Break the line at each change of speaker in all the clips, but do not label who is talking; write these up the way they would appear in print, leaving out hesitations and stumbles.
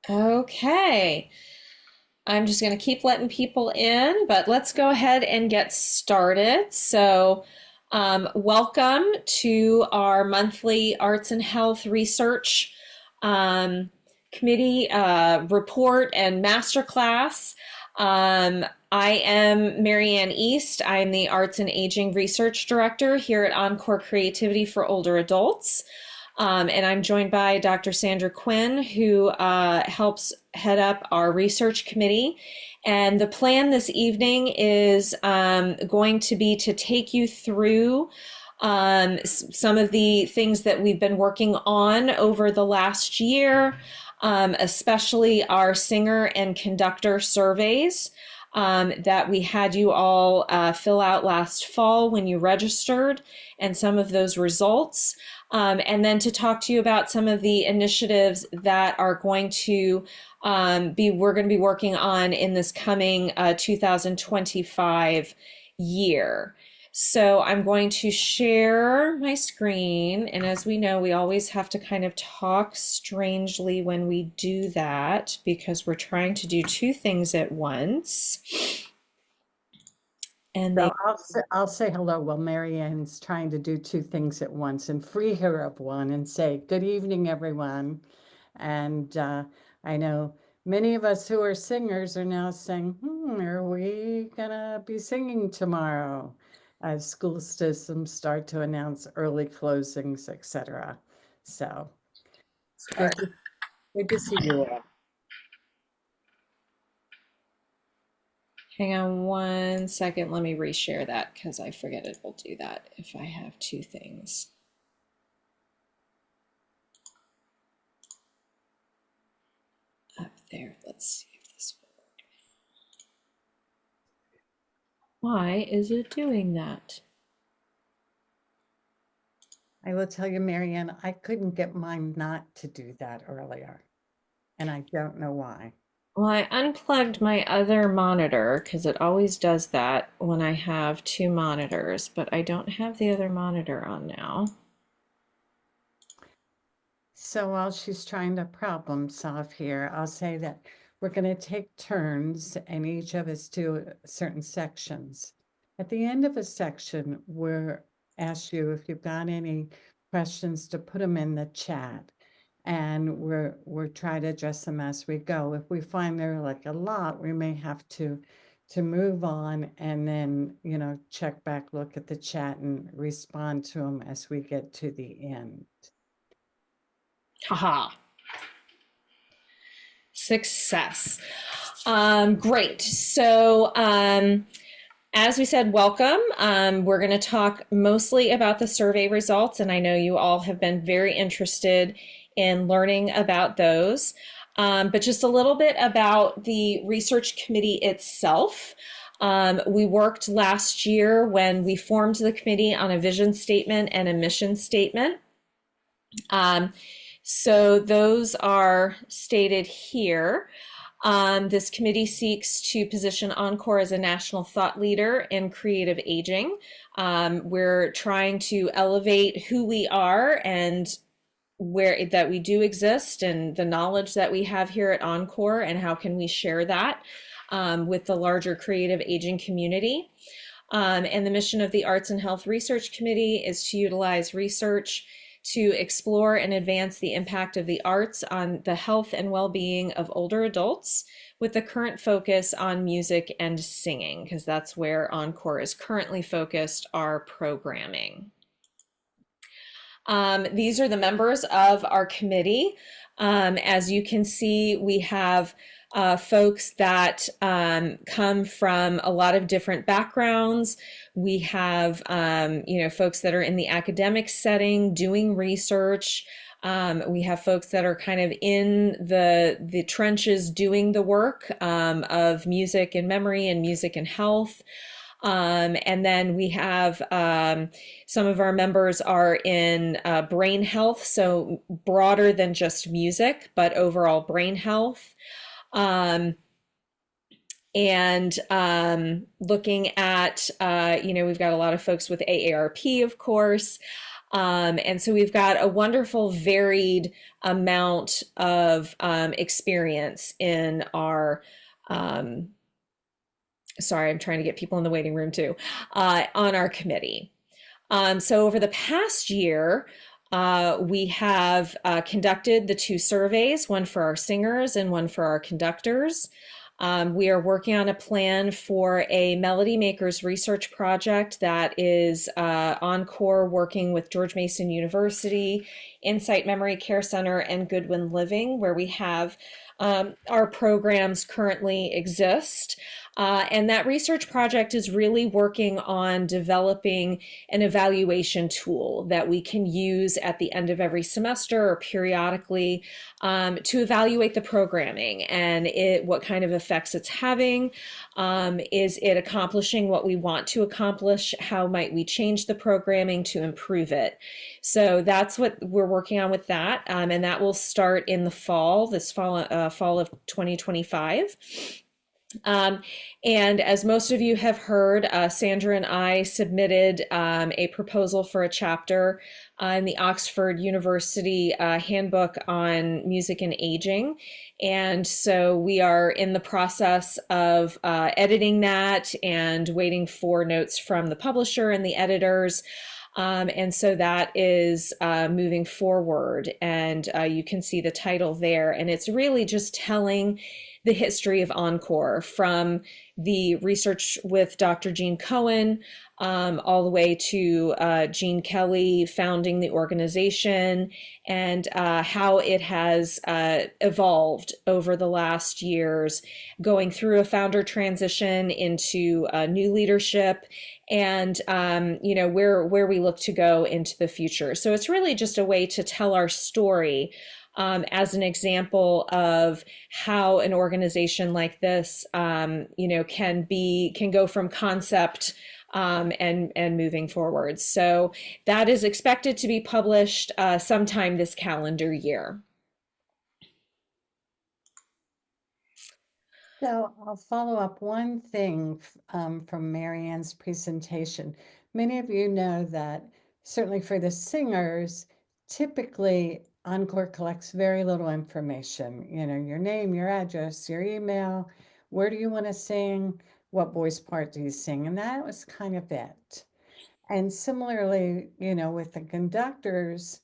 Okay, I'm just going to keep letting people in, but let's go ahead and get started. Welcome to our monthly Arts and Health Research um, Committee report and masterclass. I am Marianne East. I am the Arts and Aging Research Director here at Encore Creativity for Older Adults. And I'm joined by Dr. Sandra Quinn, who helps head up our research committee. And the plan this evening is going to be to take you through some of the things that we've been working on over the last year, especially our singer and conductor surveys that we had you all fill out last fall when you registered, and some of those results. And then to talk to you about some of the initiatives that are going to we're going to be working on in this coming 2025 year. So I'm going to share my screen. And as we know, we always have to kind of talk strangely when we do that because we're trying to do two things at once. And
So
they,
I'll say hello while Marianne's trying to do two things at once and free her of one and say, good evening, everyone. And I know many of us who are singers are now saying, are we gonna be singing tomorrow? As school systems start to announce early closings, etc. So
sorry.
good to see you all.
Hang on one second. Let me reshare that because I forget it will do that if I have two things. Up there. Let's see if this will work. Why is it doing that?
I will tell you, Marianne, I couldn't get mine not to do that earlier, and I don't know why.
Well, I unplugged my other monitor because it always does that when I have two monitors, but I don't have the other monitor on now.
So while she's trying to problem solve here, I'll say that we're going to take turns and each of us do certain sections. At the end of a section, we'll ask you if you've got any questions to put them in the chat. And we're trying to address them as we go. If we find there are like a lot, we may have to move on and then, check back, look at the chat and respond to them as we get to the end.
Haha. Success. Great. As we said, welcome. We're going to talk mostly about the survey results, and I know you all have been very interested in learning about those. But just a little bit about the research committee itself. We worked last year when we formed the committee on a vision statement and a mission statement. So those are stated here. This committee seeks to position Encore as a national thought leader in creative aging. We're trying to elevate who we are and where that we do exist and the knowledge that we have here at Encore and how can we share that with the larger creative aging community. And the mission of the Arts and Health Research Committee is to utilize research to explore and advance the impact of the arts on the health and well-being of older adults, with the current focus on music and singing, because that's where Encore is currently focused our programming. These are the members of our committee. As you can see, we have folks that come from a lot of different backgrounds. We have, folks that are in the academic setting doing research. We have folks that are kind of in the trenches doing the work of music and memory and music and health. And then we have some of our members are in brain health, so broader than just music, but overall brain health. And and looking at, we've got a lot of folks with AARP, of course. And so we've got a wonderful, varied amount of experience in our. Sorry, I'm trying to get people in the waiting room too, on our committee. So over the past year, we have conducted the two surveys, one for our singers and one for our conductors. We are working on a plan for a Melody Makers research project that is Encore working with George Mason University, Insight Memory Care Center, and Goodwin Living, where we have our programs currently exist. And that research project is really working on developing an evaluation tool that we can use at the end of every semester or periodically to evaluate the programming and what kind of effects it's having. Is it accomplishing what we want to accomplish? How might we change the programming to improve it? So that's what we're working on with that. And that will start in the fall, this fall of 2025. Um, and as most of you have heard, Sandra and I submitted a proposal for a chapter in the Oxford University Handbook on Music and Aging. And so we are in the process of editing that and waiting for notes from the publisher and the editors. And so that is moving forward. And you can see the title there. And it's really just telling the history of Encore from the research with Dr. Gene Cohen all the way to Gene Kelly founding the organization and how it has evolved over the last years, going through a founder transition into new leadership and where we look to go into the future. So it's really just a way to tell our story as an example of how an organization like this, can go from concept and moving forward. So that is expected to be published sometime this calendar year.
So I'll follow up one thing from Marianne's presentation. Many of you know that certainly for the singers, typically Encore collects very little information. You know, your name, your address, your email, where do you want to sing, what voice part do you sing, and that was kind of it. And similarly, you know, with the conductors,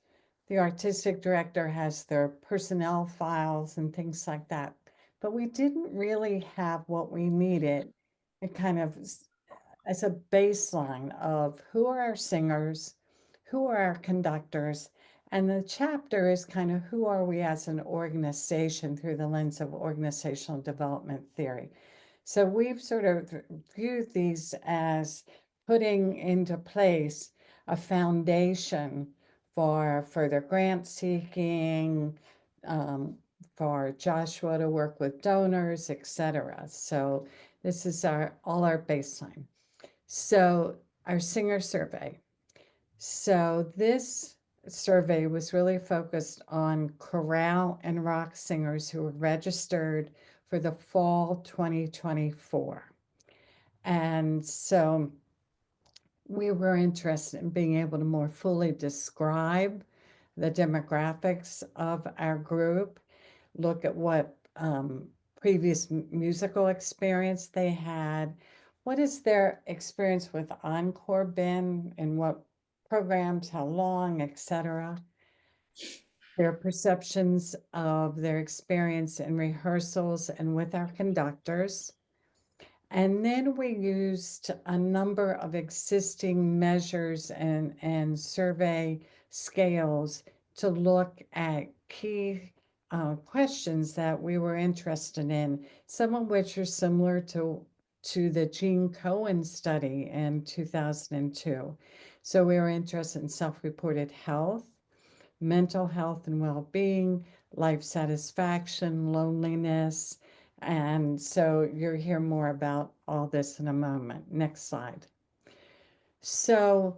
the artistic director has their personnel files and things like that. But we didn't really have what we needed. It kind of as a baseline of who are our singers, who are our conductors, and the chapter is kind of who are we as an organization through the lens of organizational development theory. So we've sort of viewed these as putting into place a foundation for further grant seeking, for Joshua to work with donors, etc. So this is all our baseline. So our singer survey. So this survey was really focused on chorale and rock singers who were registered for the fall 2024. And so we were interested in being able to more fully describe the demographics of our group, look at what previous musical experience they had, what is their experience with Encore been, and what programs, how long, etc. Their perceptions of their experience in rehearsals and with our conductors. And then we used a number of existing measures and survey scales to look at key questions that we were interested in, some of which are similar to the Gene Cohen study in 2002. So we were interested in self-reported health, mental health and well-being, life satisfaction, loneliness. And so you'll hear more about all this in a moment. Next slide. So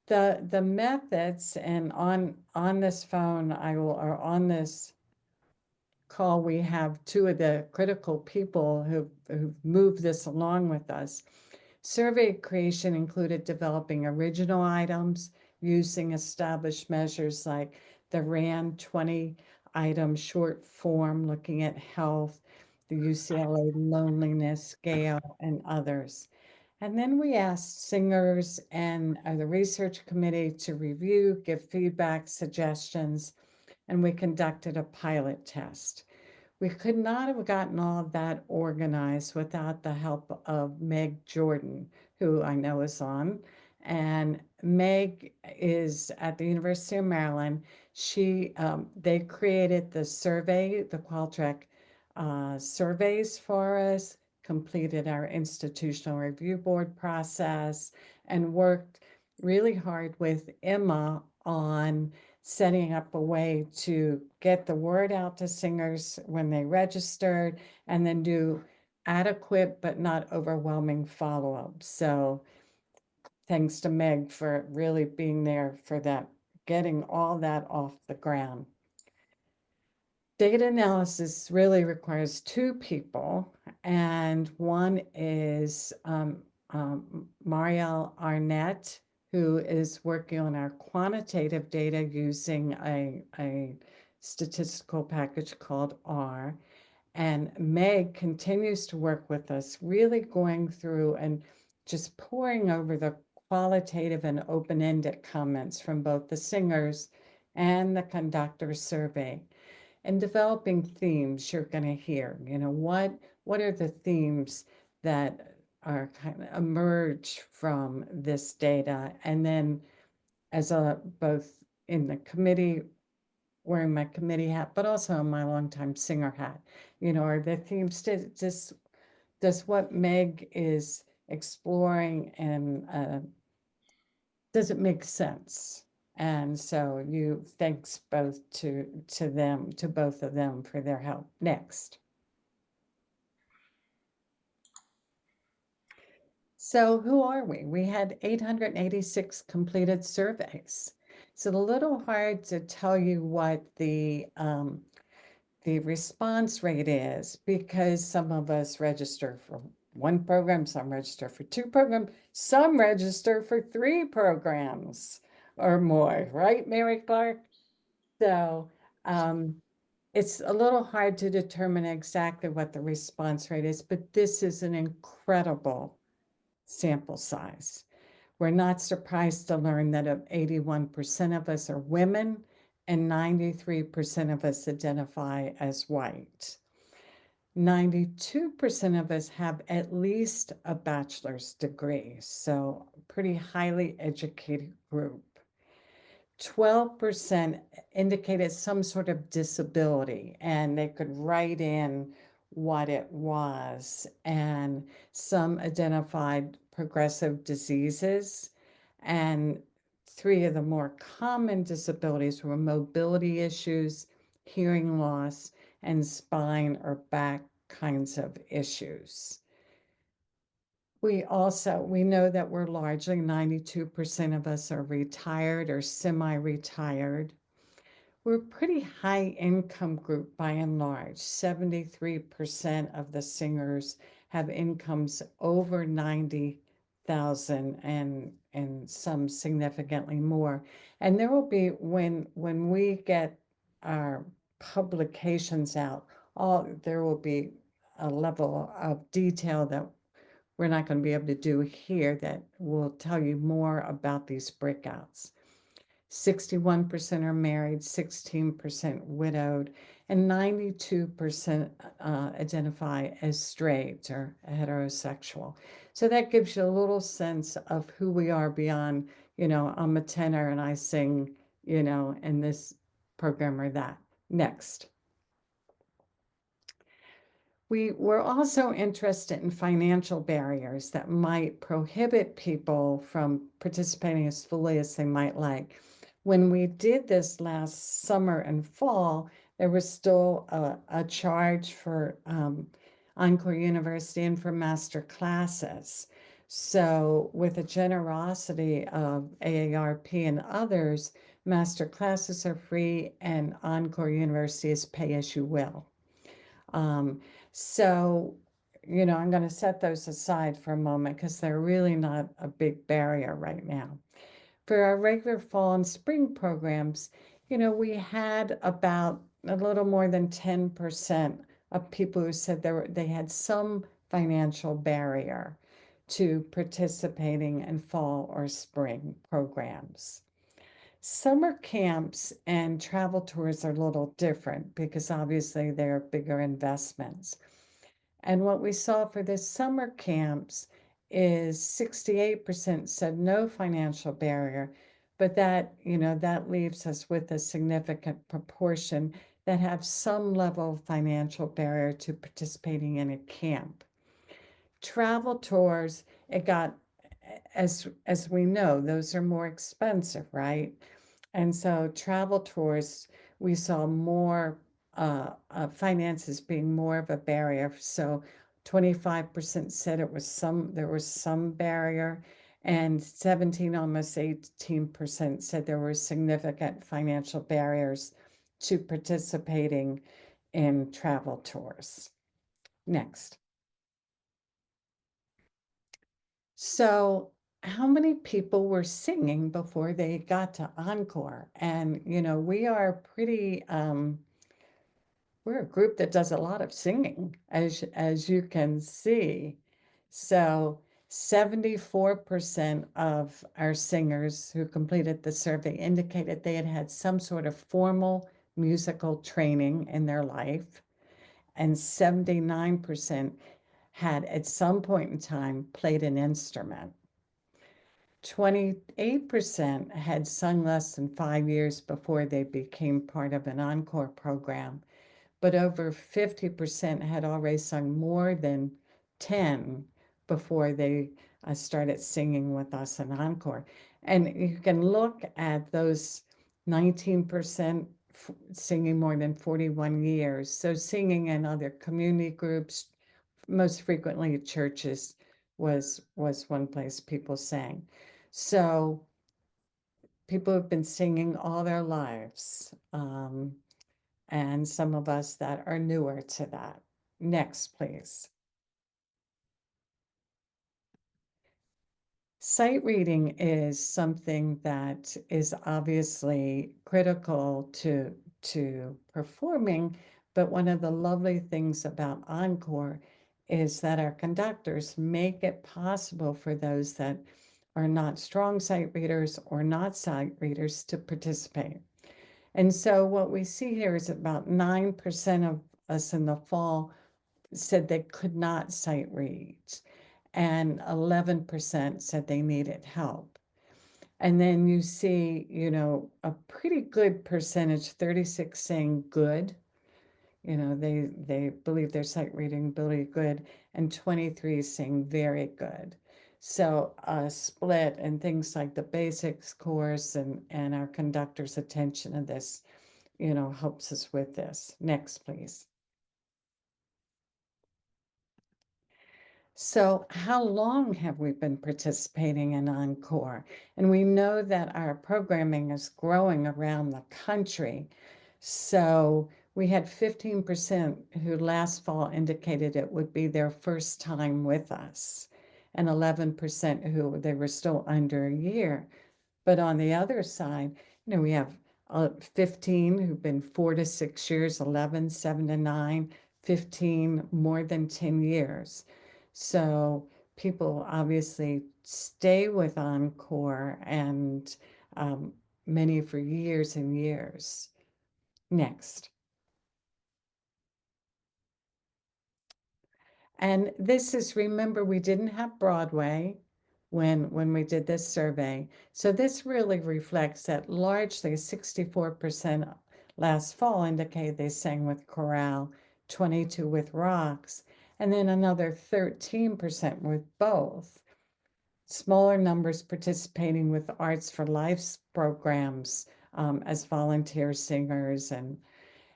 the methods, and on this phone, or on this call, we have two of the critical people who've moved this along with us. Survey creation included developing original items, using established measures like the RAND 20 item short form, looking at health, the UCLA loneliness scale, and others. And then we asked singers and the research committee to review, give feedback, suggestions, and we conducted a pilot test. We could not have gotten all of that organized without the help of Meg Jordan, who I know is on. And Meg is at the University of Maryland. They created the survey, the Qualtrics surveys for us, completed our institutional review board process, and worked really hard with Emma on setting up a way to get the word out to singers when they registered, and then do adequate but not overwhelming follow-up. So thanks to Meg for really being there for that, getting all that off the ground. Data analysis really requires two people, and one is Marielle Arnett, who is working on our quantitative data using a statistical package called R. And Meg continues to work with us, really going through and just poring over the qualitative and open-ended comments from both the singers and the conductor survey. And developing themes you're going to hear, what are the themes that are kind of emerge from this data? And then both in the committee, wearing my committee hat, but also my longtime singer hat, are the themes does what Meg is exploring, and does it make sense? And so thanks both to both of them for their help. Next. So who are we? We had 886 completed surveys. It's a little hard to tell you what the response rate is, because some of us register for one program, some register for two programs, some register for three programs or more, right, Mary Clark? So it's a little hard to determine exactly what the response rate is, but this is an incredible sample size. We're not surprised to learn that 81% of us are women and 93% of us identify as white. 92% of us have at least a bachelor's degree, so pretty highly educated group. 12% indicated some sort of disability, and they could write in what it was, and some identified progressive diseases, and three of the more common disabilities were mobility issues, hearing loss, and spine or back kinds of issues. We know that we're largely 92% of us are retired or semi-retired. We're a pretty high income group by and large. 73% of the singers have incomes over 90,000, and some significantly more. And there will be, when we get our publications out, there will be a level of detail that we're not going to be able to do here that will tell you more about these breakouts. 61% are married, 16% widowed, and 92% identify as straight or heterosexual. So that gives you a little sense of who we are beyond, I'm a tenor and I sing, in this program or that. Next. We were also interested in financial barriers that might prohibit people from participating as fully as they might like. When we did this last summer and fall, there was still a charge for Encore University and for master classes. So with the generosity of AARP and others, master classes are free and Encore University is pay as you will. Um, so, I'm going to set those aside for a moment because they're really not a big barrier right now. For our regular fall and spring programs, we had about a little more than 10% of people who said they had some financial barrier to participating in fall or spring programs. Summer camps and travel tours are a little different because obviously they're bigger investments. And what we saw for the summer camps is 68% said no financial barrier, but that leaves us with a significant proportion that have some level of financial barrier to participating in a camp. Travel tours, it got, as we know, those are more expensive, right? And so travel tours, we saw more finances being more of a barrier. So 25% said there was some barrier, and 17, almost 18% said there were significant financial barriers to participating in travel tours. Next. So, how many people were singing before they got to encore? And, we're a group that does a lot of singing, as you can see. So, 74% of our singers who completed the survey indicated they had had some sort of formal musical training in their life, and 79% had at some point in time played an instrument. 28% had sung less than 5 years before they became part of an encore program, but over 50% had already sung more than 10 before they started singing with us in encore. And you can look at those 19% singing more than 41 years. So singing in other community groups, most frequently churches, was one place people sang. So people have been singing all their lives, and some of us that are newer to that. Next, please. Sight reading is something that is obviously critical to performing, but one of the lovely things about Encore is that our conductors make it possible for those that are not strong sight readers or not sight readers to participate. And so what we see here is about 9% of us in the fall said they could not sight read, and 11% said they needed help. And then you see, a pretty good percentage, 36 saying good, they believe their sight reading ability good, and 23 saying very good. So a split and things like the basics course and our conductor's attention to this, helps us with this. Next, please. So how long have we been participating in Encore? And we know that our programming is growing around the country. So we had 15% who last fall indicated it would be their first time with us, and 11% who they were still under a year. But on the other side, we have 15 who've been 4 to 6 years, 11, 7 to 9, 15 more than 10 years. So people obviously stay with Encore, and many for years and years. Next. And this is, remember, we didn't have Broadway when we did this survey. So this really reflects that largely 64% last fall indicated they sang with chorale, 22 with rocks, and then another 13% with both. Smaller numbers participating with Arts for Life programs as volunteer singers,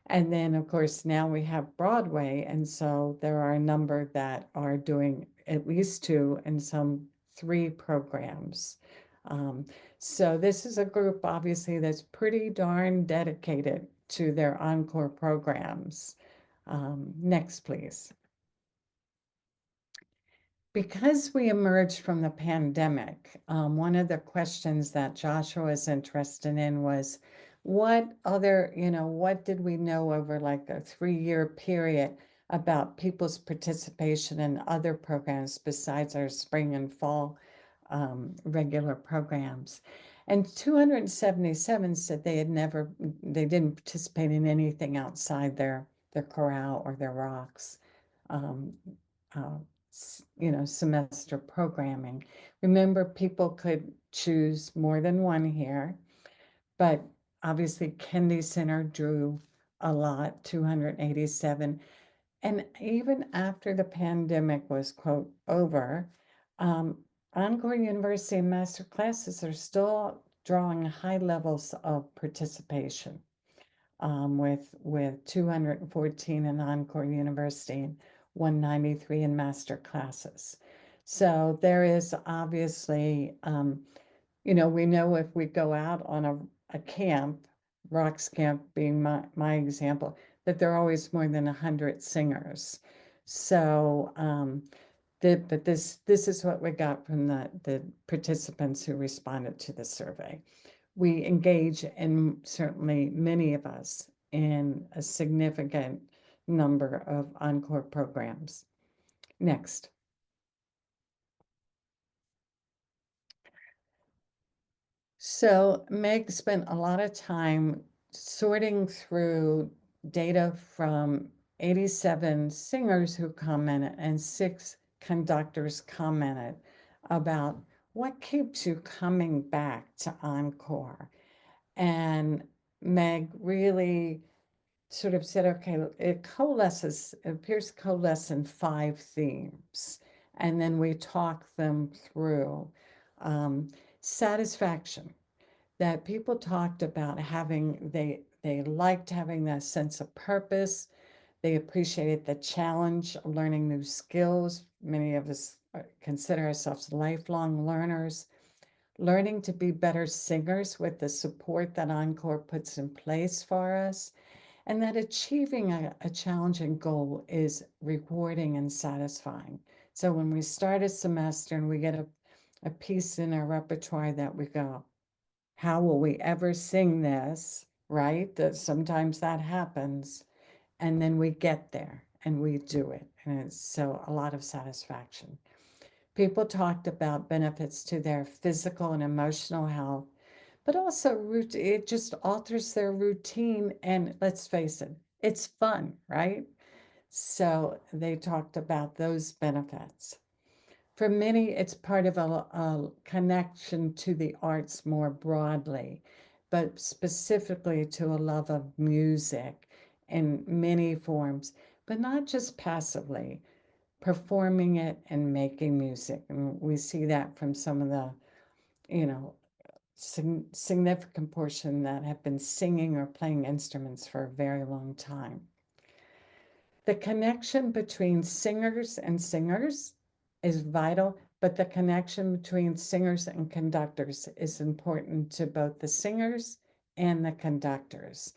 and then, of course, now we have Broadway, and so there are a number that are doing at least 2 and some 3 programs. So this is a group, obviously, that's pretty darn dedicated to their Encore programs. Next, please. Because we emerged from the pandemic, one of the questions that Joshua was interested in was what other, what did we know over like a 3-year period about people's participation in other programs besides our spring and fall regular programs? And 277 said they didn't participate in anything outside their chorale or their rocks. Uh, semester programming. Remember, people could choose more than one here, but obviously Kennedy Center drew a lot, 287. And even after the pandemic was, quote, over, Encore University and master classes are still drawing high levels of participation, with 214 in Encore University and 193 in master classes. So there is obviously, we know if we go out on a camp, Rocks Camp being my example, that there are always more than 100 singers. So, but this is what we got from the participants who responded to the survey. We engage in, certainly many of us, in a significant number of encore programs. Next. So Meg spent a lot of time sorting through data from 87 singers who commented and 6 conductors commented about what keeps you coming back to Encore. And Meg really sort of said, okay, it appears to coalesce in 5 themes. And then we talk them through. Satisfaction, that people talked about they liked having that sense of purpose. They appreciated the challenge of learning new skills. Many of us consider ourselves lifelong learners. Learning to be better singers with the support that Encore puts in place for us, and that achieving a challenging goal is rewarding and satisfying. So when we start a semester and we get a piece in our repertoire that we go, how will we ever sing this, right? That sometimes that happens, and then we get there and we do it, and it's so a lot of satisfaction. People talked about benefits to their physical and emotional health, but also it just alters their routine. And let's face it, it's fun, right? So they talked about those benefits. For many, it's part of a connection to the arts more broadly, but specifically to a love of music in many forms, but not just passively performing it and making music. And we see that from some of the, significant portion that have been singing or playing instruments for a very long time. The connection between singers and singers is vital, but the connection between singers and conductors is important to both the singers and the conductors.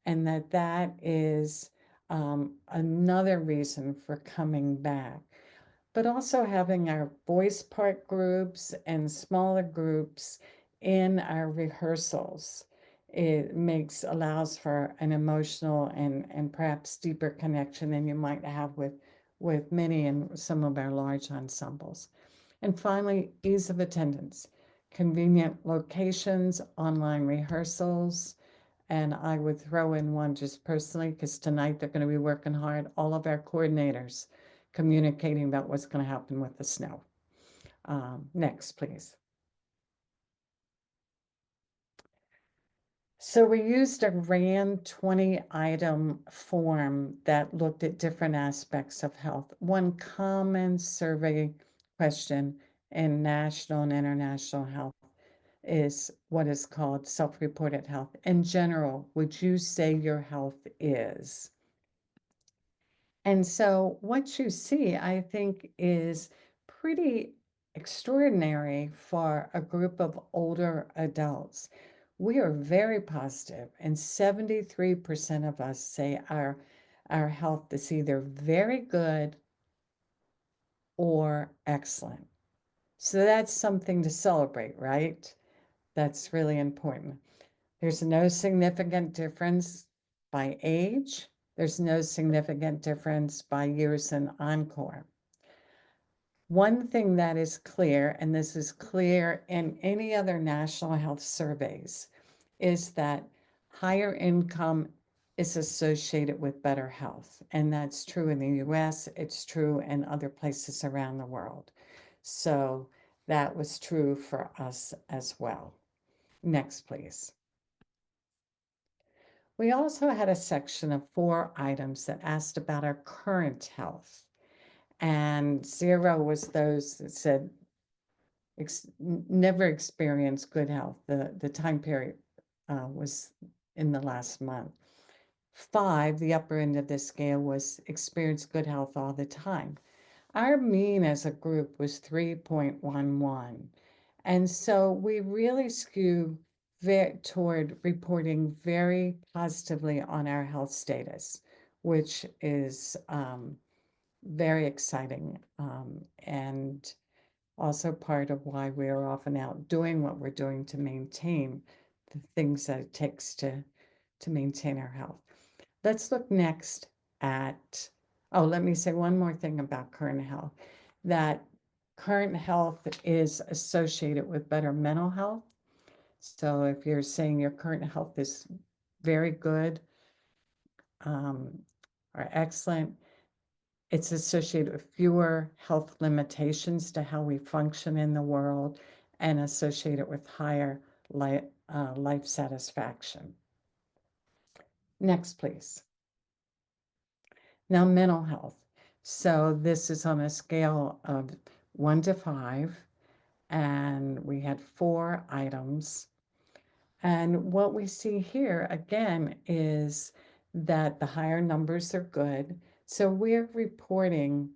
And that is another reason for coming back. But also having our voice part groups and smaller groups in our rehearsals, it allows for an emotional and perhaps deeper connection than you might have with many and some of our large ensembles. And finally, ease of attendance, convenient locations, online rehearsals. And I would throw in one just personally, because tonight they're going to be working hard, all of our coordinators communicating about what's going to happen with the snow. Next, please. So we used a RAND 20-item form that looked at different aspects of health. One common survey question in national and international health is what is called self-reported health. In general, would you say your health is? And so what you see, I think, is pretty extraordinary for a group of older adults. We are very positive, and 73% of us say our our health is either very good or excellent. So that's something to celebrate, right? That's really important. There's no significant difference by age. There's no significant difference by years in Encore. One thing that is clear, and this is clear in any other national health surveys, is that higher income is associated with better health. And that's true in the US, it's true in other places around the world. So that was true for us as well. Next, please. We also had a section of 4 items that asked about our current health. And 0 was those that said never experienced good health. The time period was in the last month. 5, the upper end of the scale, was experience good health all the time. Our mean as a group was 3.11. And so we really skew toward reporting very positively on our health status, which is very exciting, and also part of why we are often out doing what we're doing to maintain the things that it takes to maintain our health. Let's look next at, let me say one more thing about current health, that current health is associated with better mental health. So if you're saying your current health is very good or excellent, it's associated with fewer health limitations to how we function in the world and associated with higher life satisfaction. Next, please. Now, mental health. So this is on a scale of 1 to 5, and we had 4 items. And what we see here again is that the higher numbers are good. So we're reporting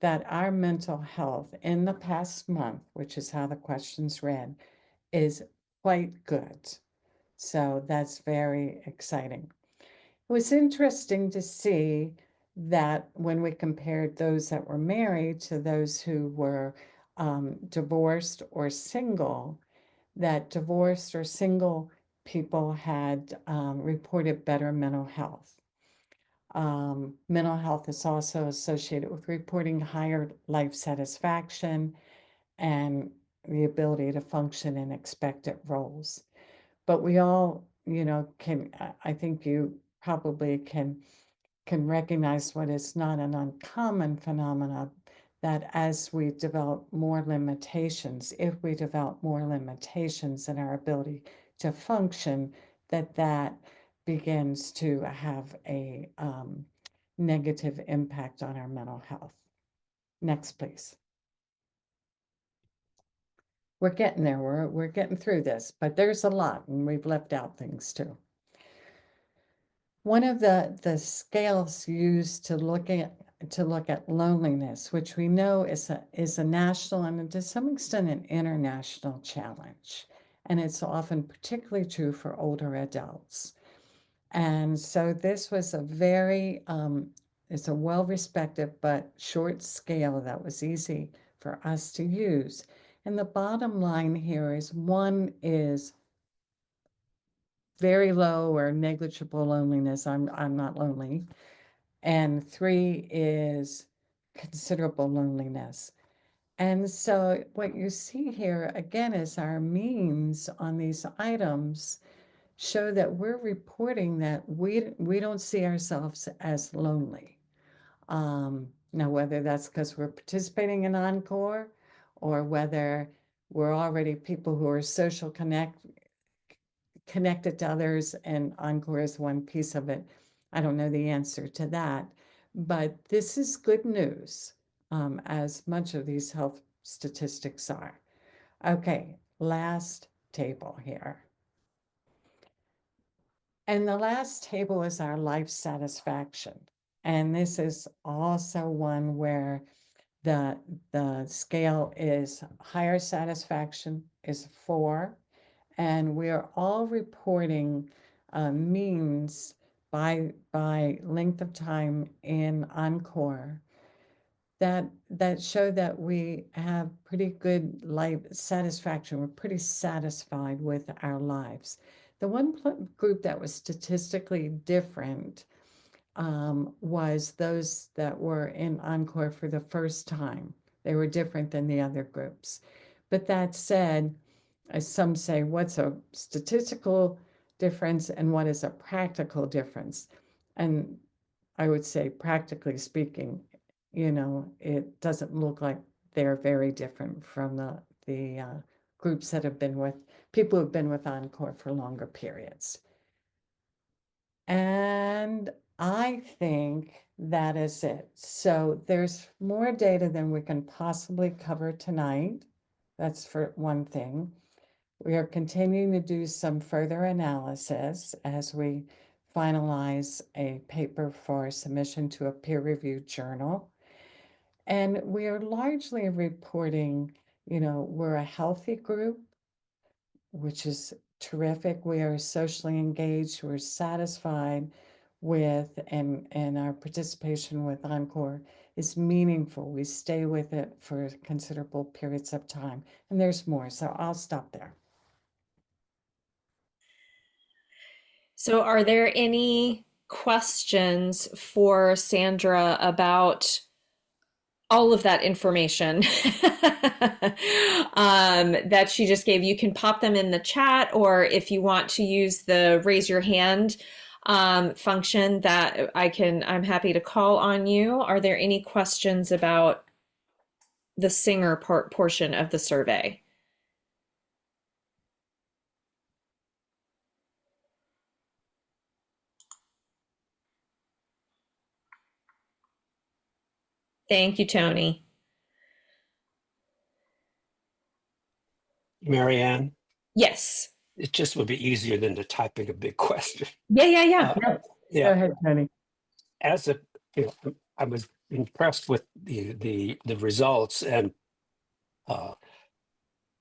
that our mental health in the past month, which is how the questions read, is quite good. So that's very exciting. It was interesting to see that when we compared those that were married to those who were divorced or single, that divorced or single people had reported better mental health. Mental health is also associated with reporting higher life satisfaction and the ability to function in expected roles. But we all, can, I think you probably can recognize what is not an uncommon phenomenon, that as we develop more limitations, if we develop more limitations in our ability to function, that begins to have a negative impact on our mental health. Next, please. We're getting there. We're getting through this, but there's a lot, and we've left out things too. One of the scales used to look at loneliness, which we know is a national and to some extent an international challenge, and it's often particularly true for older adults. And so this was a very it's a well-respected but short scale that was easy for us to use. And the bottom line here is 1 is very low or negligible loneliness. I'm not lonely. And 3 is considerable loneliness. And so what you see here again is our means on these items show that we're reporting that we don't see ourselves as lonely. Now, whether that's because we're participating in Encore or whether we're already people who are social connected to others, and Encore is one piece of it. I don't know the answer to that, but this is good news, as much of these health statistics are. Okay, last table here. And the last table is our life satisfaction. And this is also one where the scale is higher satisfaction is 4, and we are all reporting means by length of time in Encore that show that we have pretty good life satisfaction. We're pretty satisfied with our lives. The one group that was statistically different was those that were in Encore for the first time. They were different than the other groups. But that said, as some say, what's a statistical difference and what is a practical difference? And I would say, practically speaking, it doesn't look like they're very different from the groups that have been with people who've been with Encore for longer periods. And I think that is it. So there's more data than we can possibly cover tonight. That's for one thing. We are continuing to do some further analysis as we finalize a paper for submission to a peer-reviewed journal. And we are largely reporting, we're a healthy group, which is terrific. We are socially engaged. We're satisfied with, and our participation with Encore is meaningful. We stay with it for considerable periods of time. And there's more, so I'll stop there.
So, are there any questions for Sandra about all of that information that she just gave? You can pop them in the chat, or if you want to use the raise your hand function, that I'm happy to call on you. Are there any questions about the singer portion of the survey? Thank you, Tony.
Marianne,
Yes.
it just would be easier than to typing a big question.
Yeah.
Go
Yeah,
ahead, Tony.
as a, I was impressed with the results and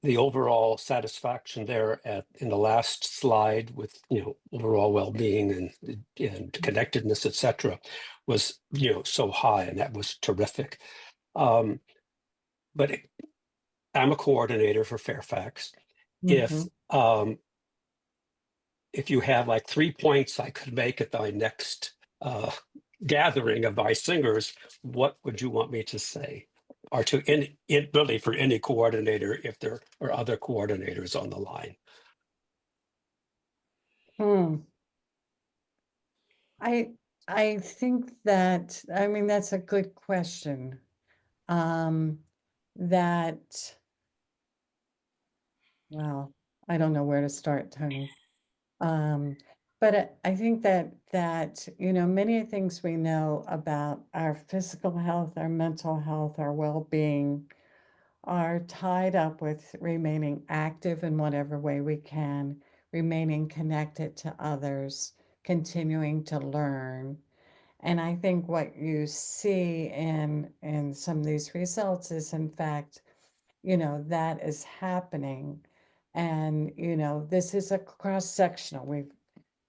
the overall satisfaction there in the last slide with overall well-being and connectedness, etc., was so high, and that was terrific. But I'm a coordinator for Fairfax.
Mhm.
If you have like 3 points I could make at my next gathering of my singers, what would you want me to say? Or to really for any coordinator, if there are other coordinators on the line.
Hmm. I think that, that's a good question. That, well, I don't know where to start, Tony. But I think that many things we know about our physical health, our mental health, our well-being are tied up with remaining active in whatever way we can, remaining connected to others, continuing to learn. And I think what you see in some of these results is, in fact, that is happening. And, this is a cross-sectional.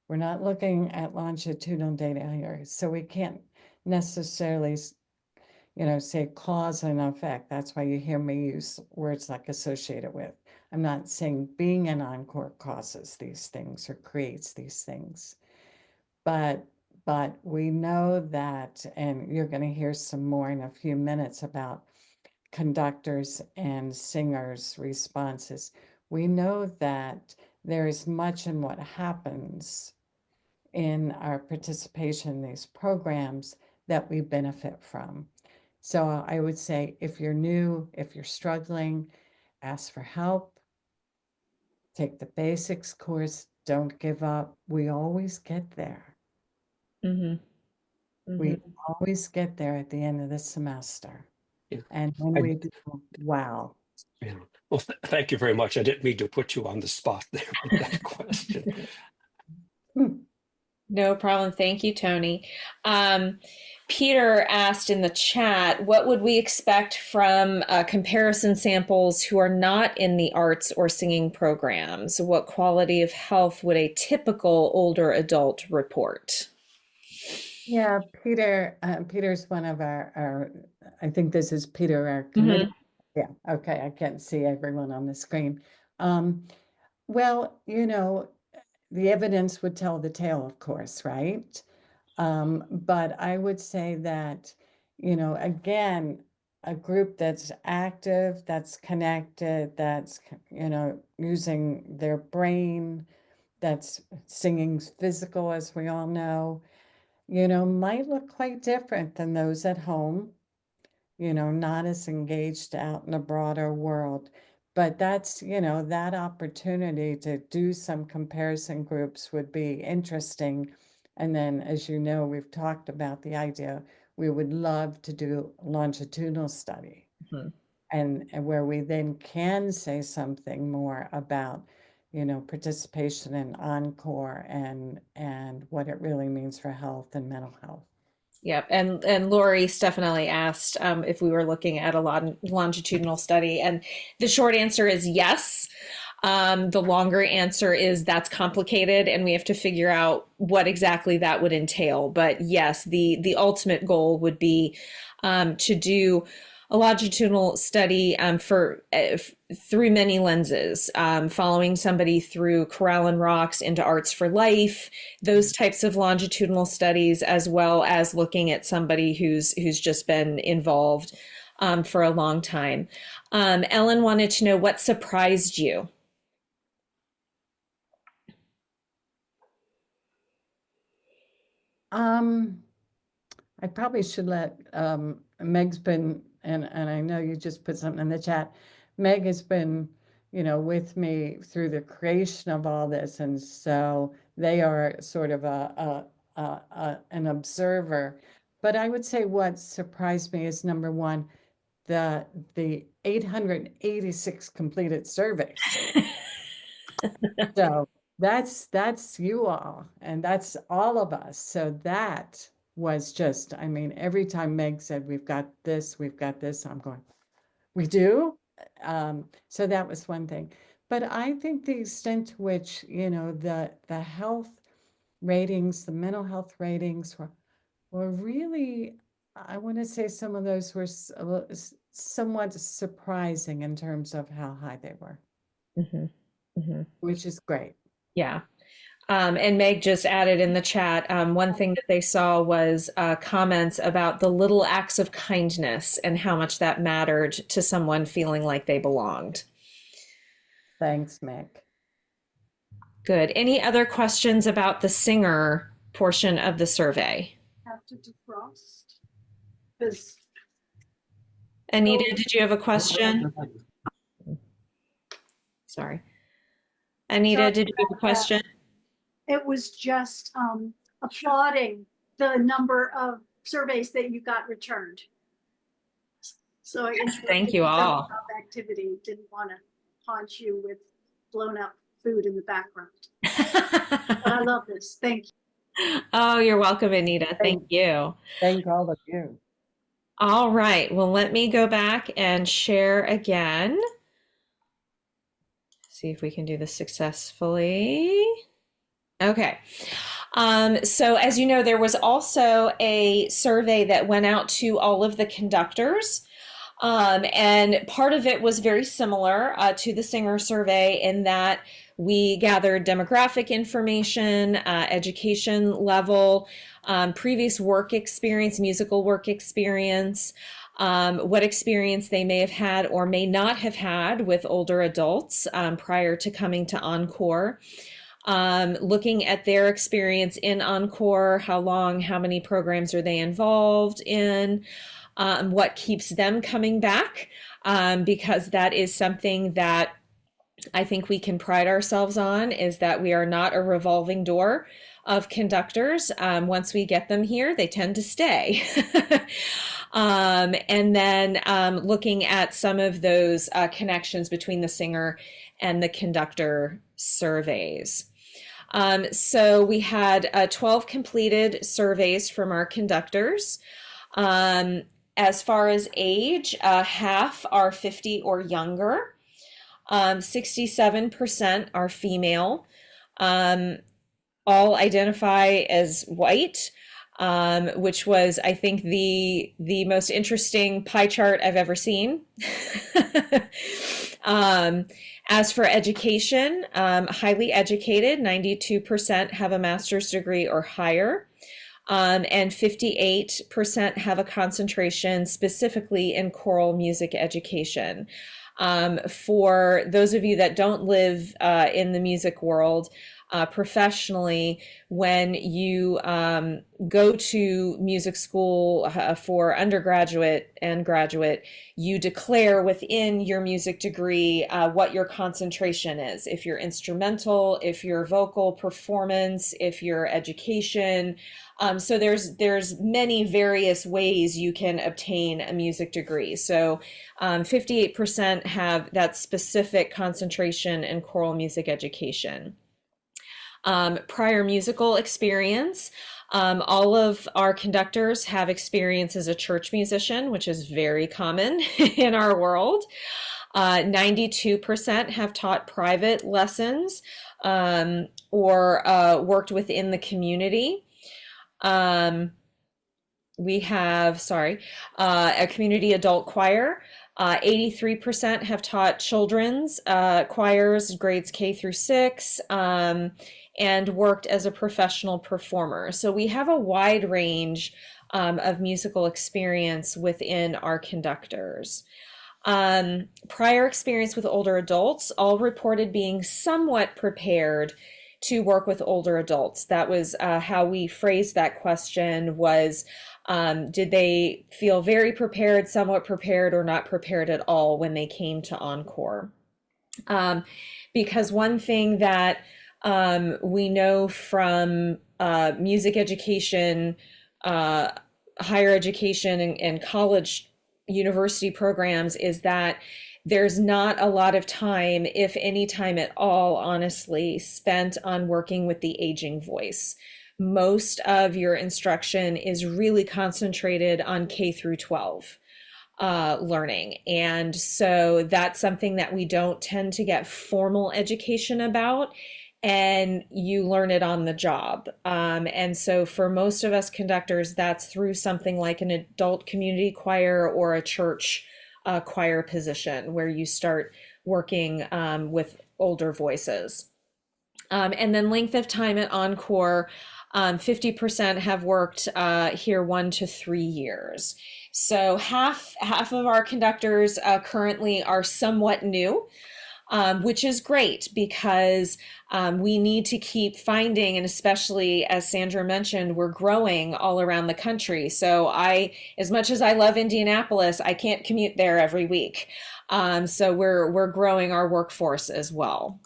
We're not looking at longitudinal data here, so we can't necessarily, say cause and effect. That's why you hear me use words like associated with. I'm not saying being an Encore causes these things or creates these things, but we know that, and you're going to hear some more in a few minutes about conductors and singers' responses. We know that there is much in what happens in our participation in these programs that we benefit from. So I would say, if you're new, if you're struggling, ask for help, take the basics course, don't give up. We always get there.
Mm-hmm. Mm-hmm.
We always get there at the end of the semester.
Yeah.
And when we do, wow.
Yeah. Well, thank you very much. I didn't mean to put you on the spot there with that question.
No problem. Thank you, Tony. Peter asked in the chat, what would we expect from comparison samples who are not in the arts or singing programs? What quality of health would a typical older adult report?
Yeah, Peter's one of our, I think this is Peter, our committee.
Mhm.
Yeah, okay, I can't see everyone on the screen. Um, well, the evidence would tell the tale, of course, right? But I would say that, again, a group that's active, that's connected, that's, using their brain, that's singing physical, as we all know, might look quite different than those at home, not as engaged out in the broader world. But that's, that opportunity to do some comparison groups would be interesting. And then, as you know, we've talked about the idea, we would love to do longitudinal study
Mhm.
and where we then can say something more about, participation in Encore and what it really means for health and mental health.
Yep. And Lori definitely asked if we were looking at a longitudinal study, and the short answer is yes. The longer answer is that's complicated, and we have to figure out what exactly that would entail. But yes, the ultimate goal would be to do a longitudinal study through many lenses, following somebody through Corral and Rocks into Arts for Life, those types of longitudinal studies, as well as looking at somebody who's just been involved for a long time. Ellen wanted to know what surprised you.
I probably should let Meg's been, and I know you just put something in the chat. Meg has been, with me through the creation of all this, and so they are sort of an observer. But I would say what surprised me is number one, the 886 completed surveys. So that's you all, and that's all of us. So that was just, I mean, every time Meg said, we've got this, I'm going, we do? So that was one thing. But I think the extent to which, the health ratings, the mental health ratings were really, I want to say some of those were somewhat surprising in terms of how high they were,
Mm-hmm. Mm-hmm.
which is great.
Yeah. And Meg just added in the chat, one thing that they saw was comments about the little acts of kindness and how much that mattered to someone feeling like they belonged.
Thanks, Meg.
Good. Any other questions about the singer portion of the survey?
Have to defrost because
Anita, did you have a question? Sorry. Anita,
Sorry
did you have a
about that.
question?
It was just applauding the number of surveys that you got returned. So I
Thank you all.
Activity didn't want to haunt you with blown up food in the background. But I love this. Thank you.
Oh, you're welcome, Anita. Thank you.
Thank all of you.
All right. Well, let me go back and share again. See if we can do this successfully. Okay. So as you know, there was also a survey that went out to all of the conductors. And part of it was very similar to the singer survey in that we gathered demographic information, education level, previous work experience, musical work experience, what experience they may have had or may not have had with older adults prior to coming to Encore. Looking at their experience in Encore, how long, how many programs are they involved in, what keeps them coming back, because that is something that I think we can pride ourselves on, is that we are not a revolving door of conductors. Once we get them here, they tend to stay. And then looking at some of those connections between the singer and the conductor surveys. So we had 12 completed surveys from our conductors. As far as age, half are 50 or younger. 67% are female. All identify as white. which was, I think, the most interesting pie chart I've ever seen. As for education, highly educated, 92% have a master's degree or higher. And 58% have a concentration specifically in choral music education. For those of you that don't live in the music world, professionally, when you go to music school for undergraduate and graduate, you declare within your music degree what your concentration is. If you're instrumental, if you're vocal performance, if you're education. So there's many various ways you can obtain a music degree. So 58% have that specific concentration in choral music education. Prior musical experience. All of our conductors have experience as a church musician, which is very common in our world. 92% have taught private lessons or worked within the community. We have, a community adult choir. 83% have taught children's choirs, grades K through 6, and worked as a professional performer. So we have a wide range of musical experience within our conductors. Prior experience with older adults, all reported being somewhat prepared to work with older adults. That was how we phrased that question was, did they feel very prepared, somewhat prepared, or not prepared at all when they came to Encore? Because one thing that we know from music education, higher education, and college university programs is that there's not a lot of time, if any time at all, honestly, spent on working with the aging voice. Most of your instruction is really concentrated on K through 12 learning. And so that's something that we don't tend to get formal education about, and you learn it on the job. And so for most of us conductors, that's through something like an adult community choir or a church choir position where you start working with older voices. And then length of time at Encore, 50% have worked here 1 to 3 years. So half of our conductors currently are somewhat new, which is great because we need to keep finding, and especially as Sandra mentioned, we're growing all around the country. So as much as I love Indianapolis, I can't commute there every week. So we're growing our workforce as well.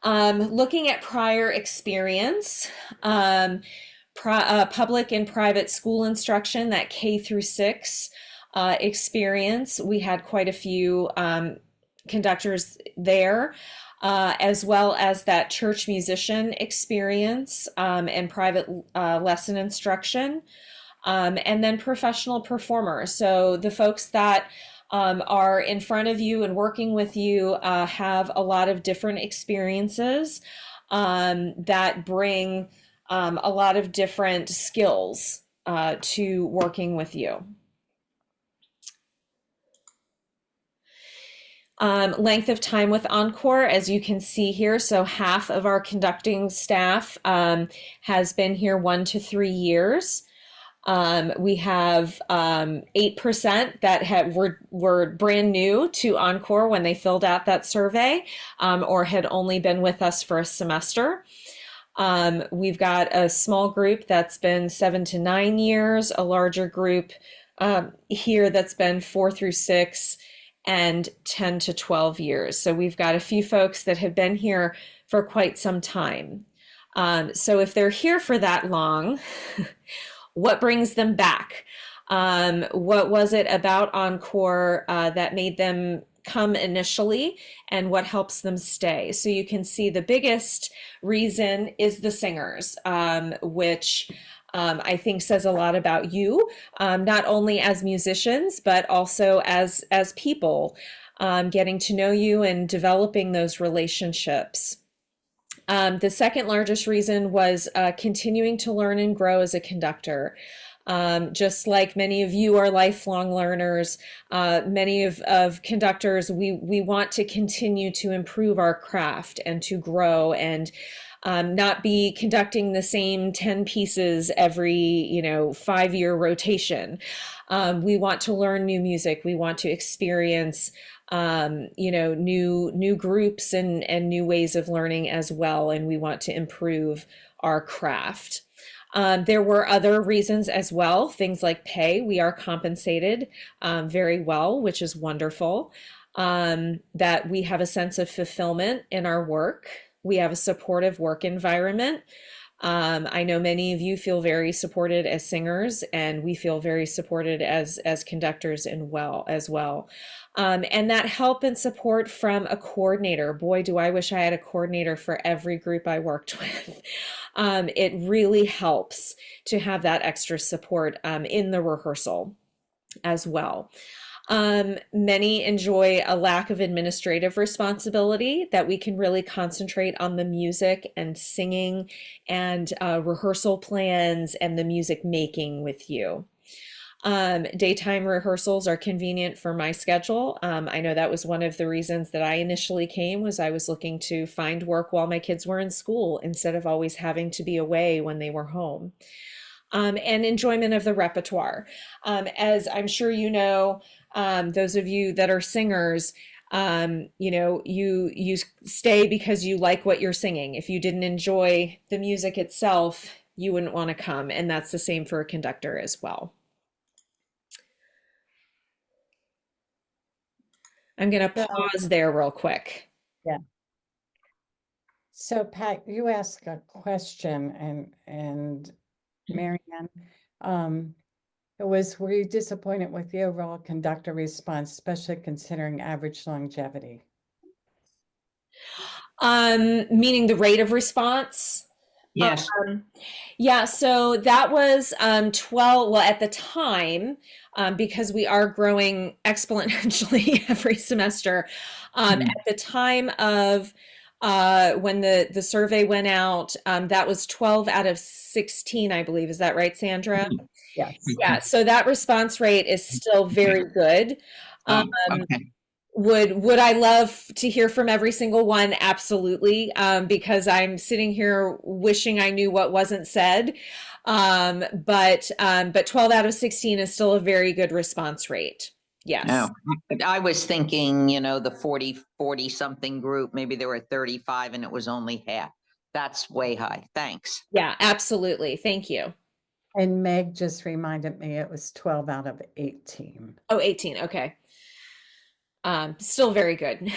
Looking at prior experience, public and private school instruction, that K through 6 experience, we had quite a few conductors there, as well as that church musician experience and private lesson instruction, and then professional performers. So the folks that are in front of you and working with you have a lot of different experiences that bring a lot of different skills to working with you. Length of time with Encore, as you can see here, so half of our conducting staff has been here 1 to 3 years. We have 8% that were brand new to Encore when they filled out that survey, or had only been with us for a semester. We've got a small group that's been 7 to 9 years, a larger group here that's been 4 through 6, and 10 to 12 years. So we've got a few folks that have been here for quite some time. So if they're here for that long, what brings them back? What was it about Encore that made them come initially, and what helps them stay? So you can see the biggest reason is the singers, which I think says a lot about you, not only as musicians, but also as people, getting to know you and developing those relationships. The second largest reason was continuing to learn and grow as a conductor. Just like many of you are lifelong learners, many of conductors, we want to continue to improve our craft and to grow and not be conducting the same 10 pieces every 5-year rotation. We want to learn new music. We want to experience new groups and new ways of learning as well. And we want to improve our craft. There were other reasons as well, things like pay. We are compensated very well, which is wonderful. That we have a sense of fulfillment in our work. We have a supportive work environment. I know many of you feel very supported as singers, and we feel very supported as conductors as well. And that help and support from a coordinator. Boy, do I wish I had a coordinator for every group I worked with. It really helps to have that extra support in the rehearsal as well. Many enjoy a lack of administrative responsibility, that we can really concentrate on the music and singing and rehearsal plans and the music making with you. Daytime rehearsals are convenient for my schedule. I know that was one of the reasons that I initially came, was I was looking to find work while my kids were in school instead of always having to be away when they were home. And enjoyment of the repertoire. As I'm sure you know, those of you that are singers, you stay because you like what you're singing. If you didn't enjoy the music itself, you wouldn't want to come. And that's the same for a conductor as well. I'm going to pause there real quick.
Yeah. So Pat, you asked a question and Marianne, were you disappointed with the overall conductor response, especially considering average longevity?
Meaning the rate of response?
Yes.
Yeah, so that was 12, well, at the time, because we are growing exponentially every semester, at the time of when the survey went out, that was 12 out of 16, I believe. Is that right, Sandra?
Yes.
Yeah, so that response rate is still very good.
Okay.
Would I love to hear from every single one? Absolutely, because I'm sitting here wishing I knew what wasn't said. But 12 out of 16 is still a very good response rate. Yes.
No, I was thinking, the 40 something group, maybe there were 35 and it was only half. That's way high. Thanks.
Yeah, absolutely. Thank you.
And Meg just reminded me it was 12 out of 18.
Oh, 18. Okay. Still very good.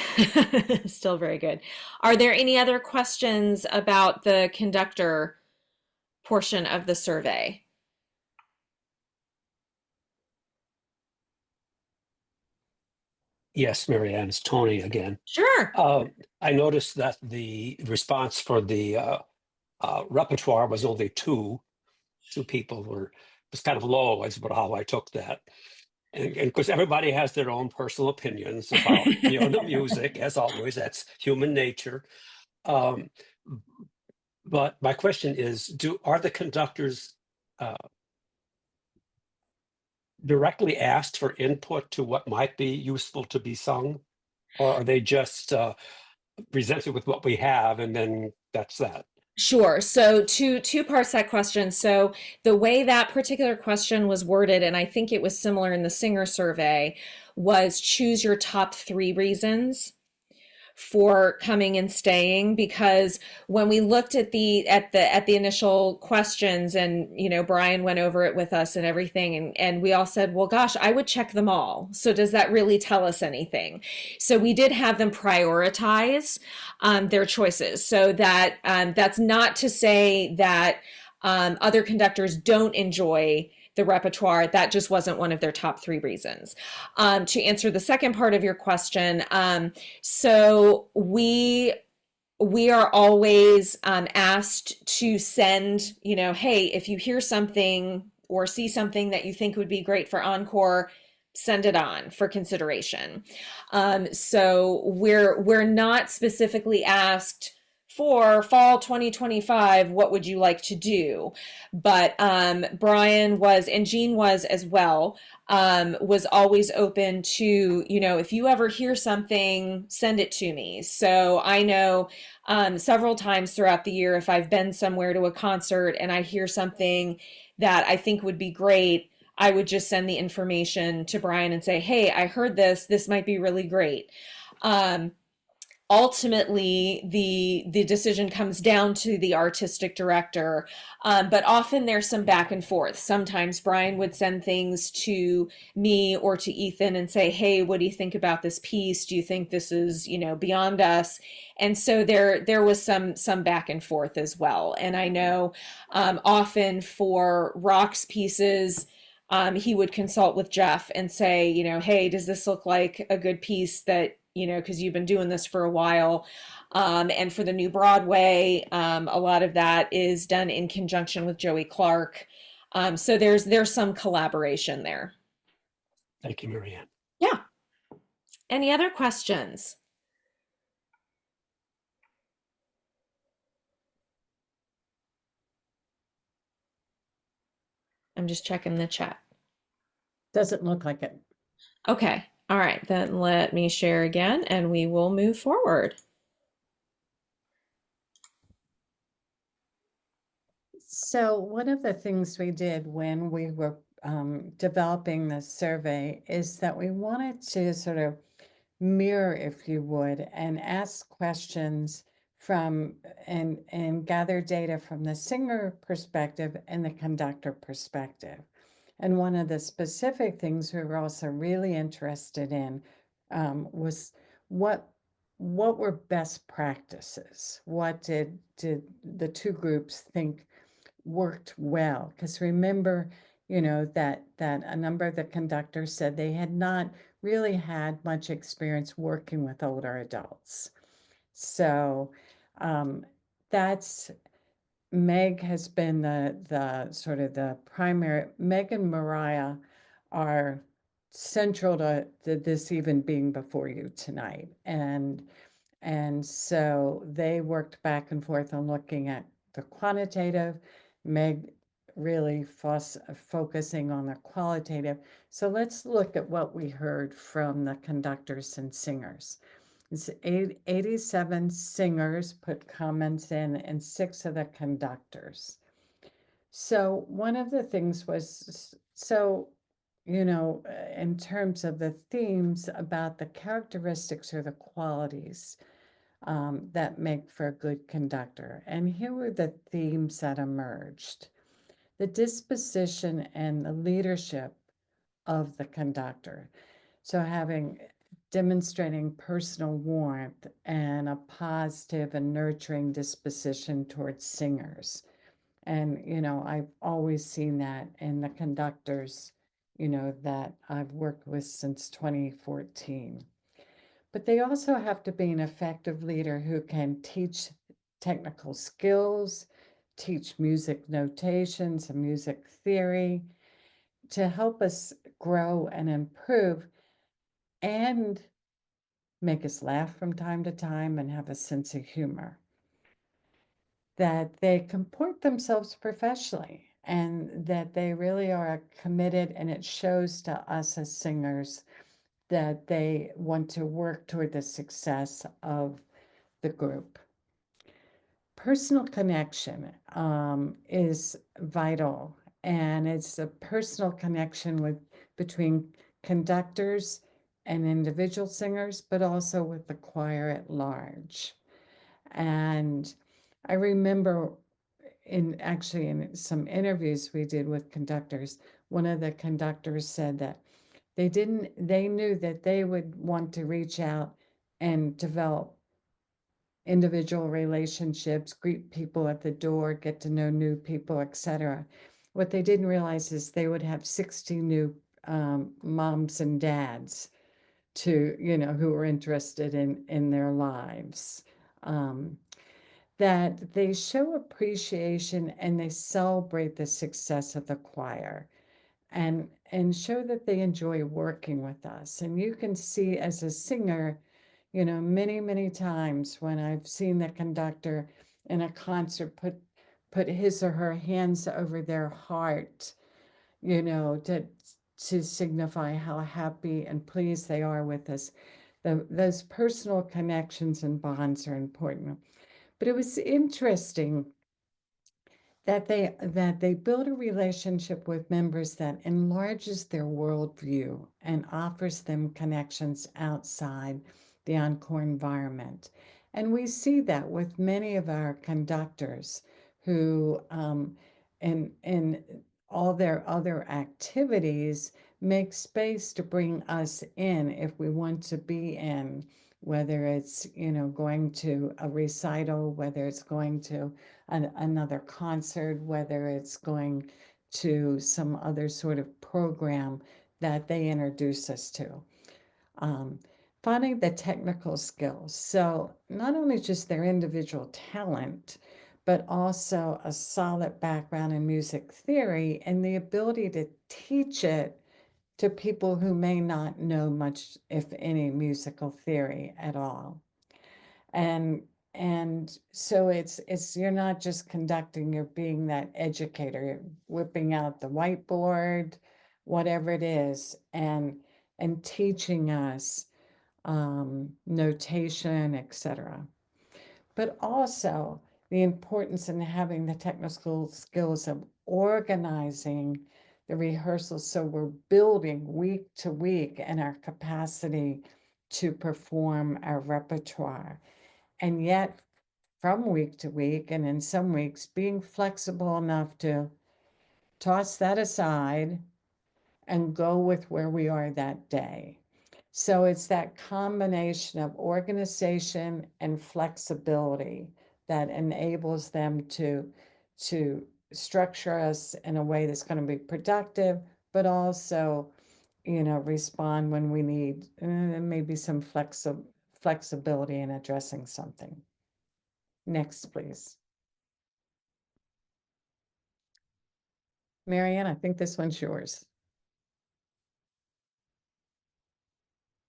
Still very good. Are there any other questions about the conductor portion of the survey?
Yes, Marianne, it's Tony again.
Sure.
I noticed that the response for the repertoire was only two people was kind of low, is about how I took that. And because everybody has their own personal opinions about the music, as always, that's human nature. But my question is, are the conductors directly asked for input to what might be useful to be sung, or are they just presented with what we have and then that's that?
Sure. So two parts to that question. So the way that particular question was worded, and I think it was similar in the singer survey, was choose your top 3 reasons for coming and staying. Because when we looked at the initial questions, and Brian went over it with us and everything, and we all said, well, gosh, I would check them all. So does that really tell us anything? So we did have them prioritize their choices. So that that's not to say that other conductors don't enjoy the repertoire. That just wasn't one of their top 3 reasons. To answer the second part of your question, so we are always asked to send, hey, if you hear something or see something that you think would be great for encore, send it on for consideration. So we're not specifically asked for fall 2025, what would you like to do? But Brian was, and Jean was as well, was always open to, if you ever hear something, send it to me. So I know several times throughout the year, if I've been somewhere to a concert and I hear something that I think would be great, I would just send the information to Brian and say, hey, I heard this. This might be really great. Ultimately, the decision comes down to the artistic director, but often there's some back and forth. Sometimes Brian would send things to me or to Ethan and say, hey, what do you think about this piece? Do you think this is, beyond us? And so there was some back and forth as well. And I know often for Rock's pieces, he would consult with Jeff and say, hey, does this look like a good piece that, because you've been doing this for a while. And for the new Broadway, a lot of that is done in conjunction with Joey Clark. So there's some collaboration there.
Thank you, Marianne.
Yeah. Any other questions? I'm just checking the chat.
Doesn't look like it.
Okay. All right. Then let me share again and we will move forward.
So one of the things we did when we were developing the survey is that we wanted to sort of mirror, if you would, and ask questions from and gather data from the singer perspective and the conductor perspective. And one of the specific things we were also really interested in was what were best practices? What did the two groups think worked well? Because remember, that a number of the conductors said they had not really had much experience working with older adults. So that's Meg has been the sort of the primary. Meg and Mariah are central to this even being before you tonight, and so they worked back and forth on looking at the quantitative. Meg really focusing on the qualitative. So let's look at what we heard from the conductors and singers. It's 87 singers put comments in and 6 of the conductors. So one of the things was, in terms of the themes about the characteristics or the qualities that make for a good conductor. And here were the themes that emerged. The disposition and the leadership of the conductor. So demonstrating personal warmth and a positive and nurturing disposition towards singers. And, I've always seen that in the conductors, that I've worked with since 2014. But they also have to be an effective leader who can teach technical skills, teach music notations and music theory to help us grow and improve and make us laugh from time to time and have a sense of humor. That they comport themselves professionally and that they really are committed, and it shows to us as singers that they want to work toward the success of the group. Personal connection is vital, and it's a personal connection between conductors and individual singers, but also with the choir at large. And I remember in some interviews we did with conductors, one of the conductors said that they knew that they would want to reach out and develop individual relationships, greet people at the door, get to know new people, etc. What they didn't realize is they would have 60 new moms and dads who were interested in their lives. That they show appreciation and they celebrate the success of the choir and show that they enjoy working with us. And you can see as a singer, You know, many, many times when I've seen the conductor in a concert put his or her hands over their heart, you know, to signify how happy and pleased they are with us. Those personal connections and bonds are important. But it was interesting that they build a relationship with members that enlarges their worldview and offers them connections outside the encore environment. And we see that with many of our conductors who, in all their other activities, make space to bring us in if we want to be in, whether it's, you know, going to a recital, whether it's going to another concert, whether it's going to some other sort of program that they introduce us to. Finding the technical skills. So not only just their individual talent, but also a solid background in music theory and the ability to teach it to people who may not know much, if any, musical theory at all. And so it's you're not just conducting, you're being that educator, you're whipping out the whiteboard, whatever it is, and teaching us notation, etc. But also the importance in having the technical skills of organizing the rehearsals so we're building week to week and our capacity to perform our repertoire. And yet, from week to week, and in some weeks, being flexible enough to toss that aside and go with where we are that day. So it's that combination of organization and flexibility that enables them to structure us in a way that's going to be productive, but also, you know, respond when we need maybe some flexibility in addressing something. Next, please. Marianne, I think this one's yours.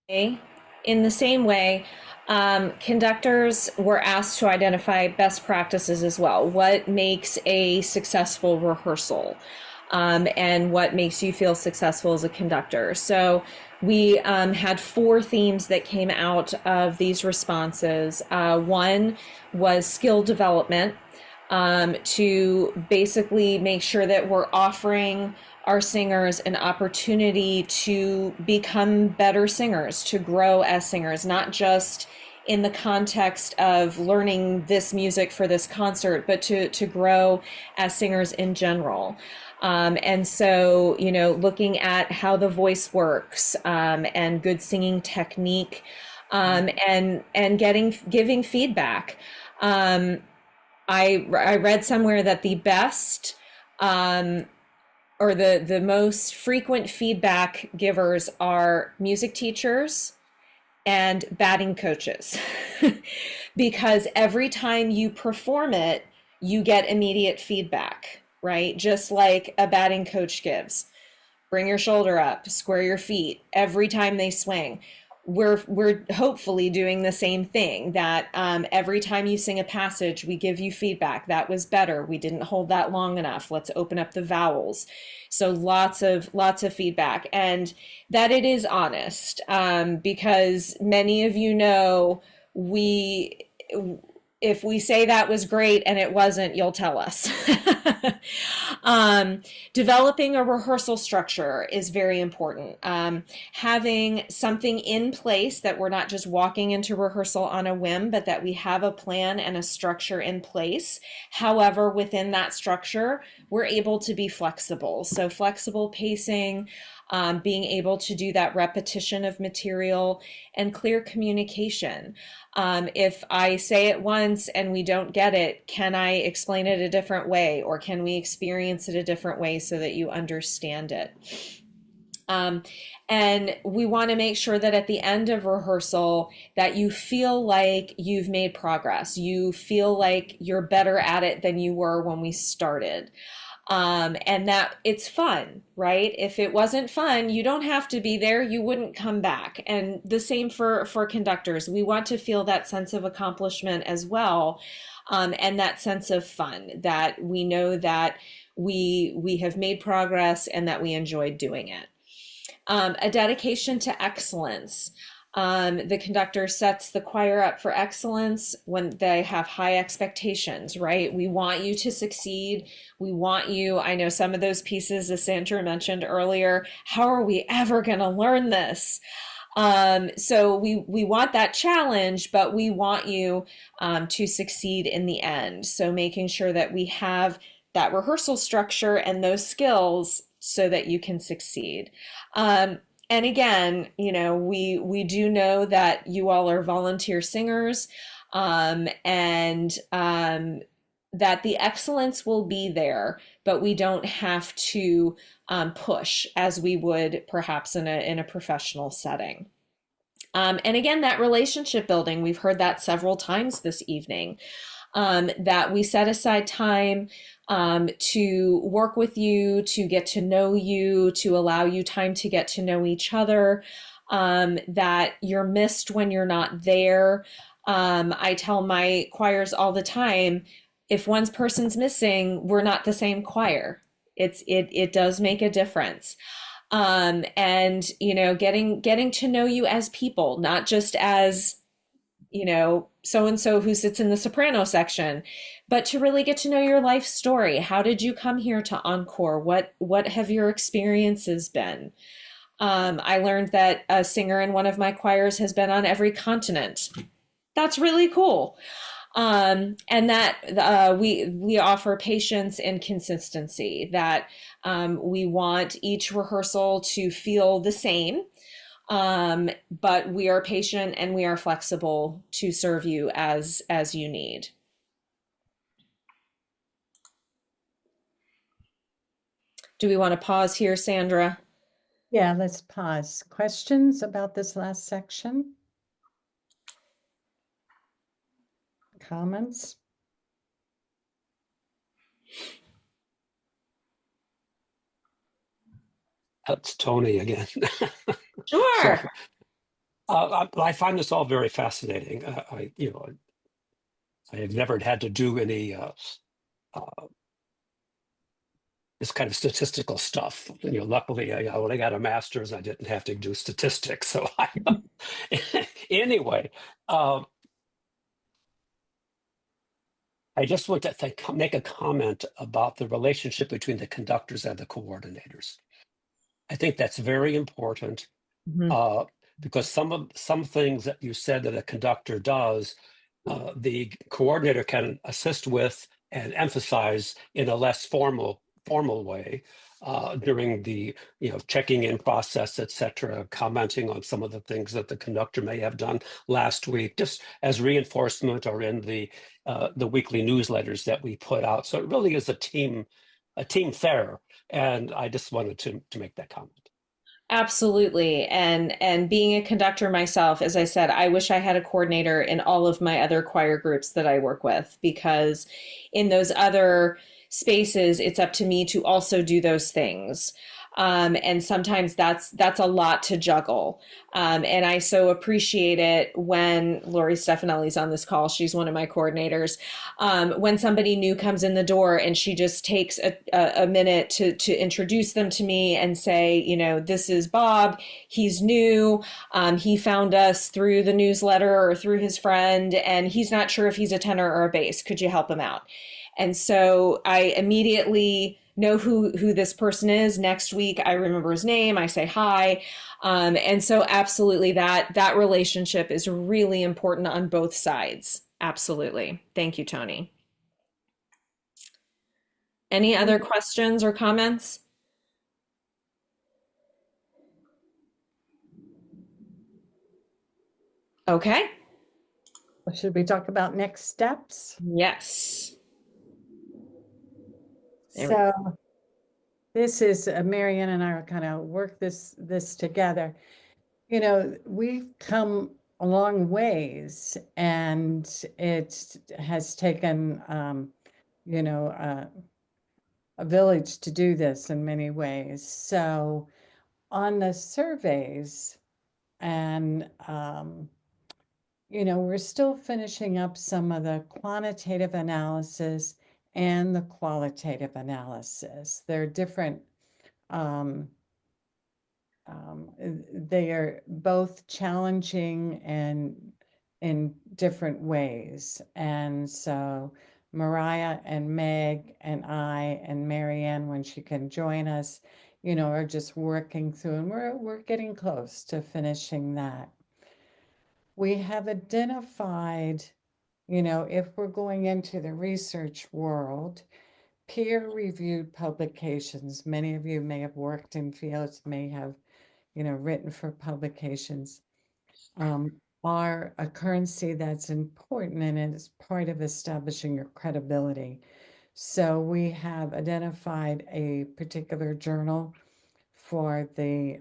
In the same way, conductors were asked to identify best practices as well. What makes a successful rehearsal? And what makes you feel successful as a conductor? So we had 4 themes that came out of these responses. One was skill development, to basically make sure that we're offering our singers an opportunity to become better singers, to grow as singers, not just in the context of learning this music for this concert, but to grow as singers in general. And so, you know, looking at how the voice works, and good singing technique, and giving feedback. I read somewhere that the best, or the most frequent feedback givers are music teachers and batting coaches. Because every time you perform it, you get immediate feedback, right? Just like a batting coach gives. Bring your shoulder up, square your feet every time they swing. We're hopefully doing the same thing, that every time you sing a passage, we give you feedback. That was better. We didn't hold that long enough. Let's open up the vowels. So lots of feedback, and that it is honest, because many of you know, if we say that was great and it wasn't, you'll tell us. Developing a rehearsal structure is very important. Having something in place, that we're not just walking into rehearsal on a whim, but that we have a plan and a structure in place. However, within that structure, we're able to be flexible. So flexible pacing, being able to do that repetition of material, and clear communication. If I say it once and we don't get it, can I explain it a different way, or can we experience it a different way so that you understand it? And we want to make sure that at the end of rehearsal that you feel like you've made progress. You feel like you're better at it than you were when we started. And that it's fun, right? If it wasn't fun, you don't have to be there. You wouldn't come back. And the same for conductors. We want to feel that sense of accomplishment as well, and that sense of fun that we know that we have made progress and that we enjoyed doing it. A dedication to excellence. The conductor sets the choir up for excellence when they have high expectations, right? We want you to succeed. We want you, I know some of those pieces, as Sandra mentioned earlier, how are we ever going to learn this? So we want that challenge, but we want you to succeed in the end. So making sure that we have that rehearsal structure and those skills so that you can succeed. And again, you know, we do know that you all are volunteer singers, and that the excellence will be there, but we don't have to push as we would perhaps in a professional setting. And again, that relationship building, we've heard that several times this evening, that we set aside time to work with you, to get to know you, to allow you time to get to know each other, that you're missed when you're not there. I tell my choirs all the time, if one person's missing, we're not the same choir. It does make a difference. And you know, getting to know you as people, not just as, you know, so and so who sits in the soprano section, but to really get to know your life story. How did you come here to Encore? What have your experiences been? I learned that a singer in one of my choirs has been on every continent. That's really cool. And that we offer patience and consistency, that we want each rehearsal to feel the same, but we are patient and we are flexible to serve you as you need. Do we want to pause here, Sandra?
Yeah, let's pause. Questions about this last section? Comments?
That's Tony again.
Sure.
I find this all very fascinating. I have never had to do any this kind of statistical stuff. You know, luckily, when I got a master's, I didn't have to do statistics. So anyway, I just want to make a comment about the relationship between the conductors and the coordinators. I think that's very important.
Mm-hmm.
Because some things that you said that a conductor does, the coordinator can assist with and emphasize in a less formal way during the checking in process, etc., commenting on some of the things that the conductor may have done last week, just as reinforcement, or in the weekly newsletters that we put out. So it really is a team fair, and I just wanted to make that comment.
Absolutely. And being a conductor myself, as I said, I wish I had a coordinator in all of my other choir groups that I work with, because in those other spaces, it's up to me to also do those things. And sometimes that's a lot to juggle. And I so appreciate it when Lori Stefanelli's on this call. She's one of my coordinators. When somebody new comes in the door and she just takes a minute to introduce them to me and say, you know, this is Bob. He's new. He found us through the newsletter or through his friend, and he's not sure if he's a tenor or a bass. Could you help him out? And so I immediately know who this person is. Next week, I remember his name. I say hi. And so absolutely that relationship is really important on both sides. Absolutely. Thank you, Tony. Any other questions or comments? Okay.
Should we talk about next steps?
Yes.
So this is Marianne and I are kind of work this together. You know, we've come a long ways, and it has taken a village to do this in many ways. So on the surveys, and we're still finishing up some of the quantitative analysis and the qualitative analysis. They're different. They are both challenging and in different ways. And so Mariah and Meg and I and Marianne, when she can join us, are just working through, and we're getting close to finishing that. We have identified, if we're going into the research world, peer-reviewed publications. Many of you may have worked in fields, may have written for publications, are a currency that's important, and it's part of establishing your credibility. So we have identified a particular journal for the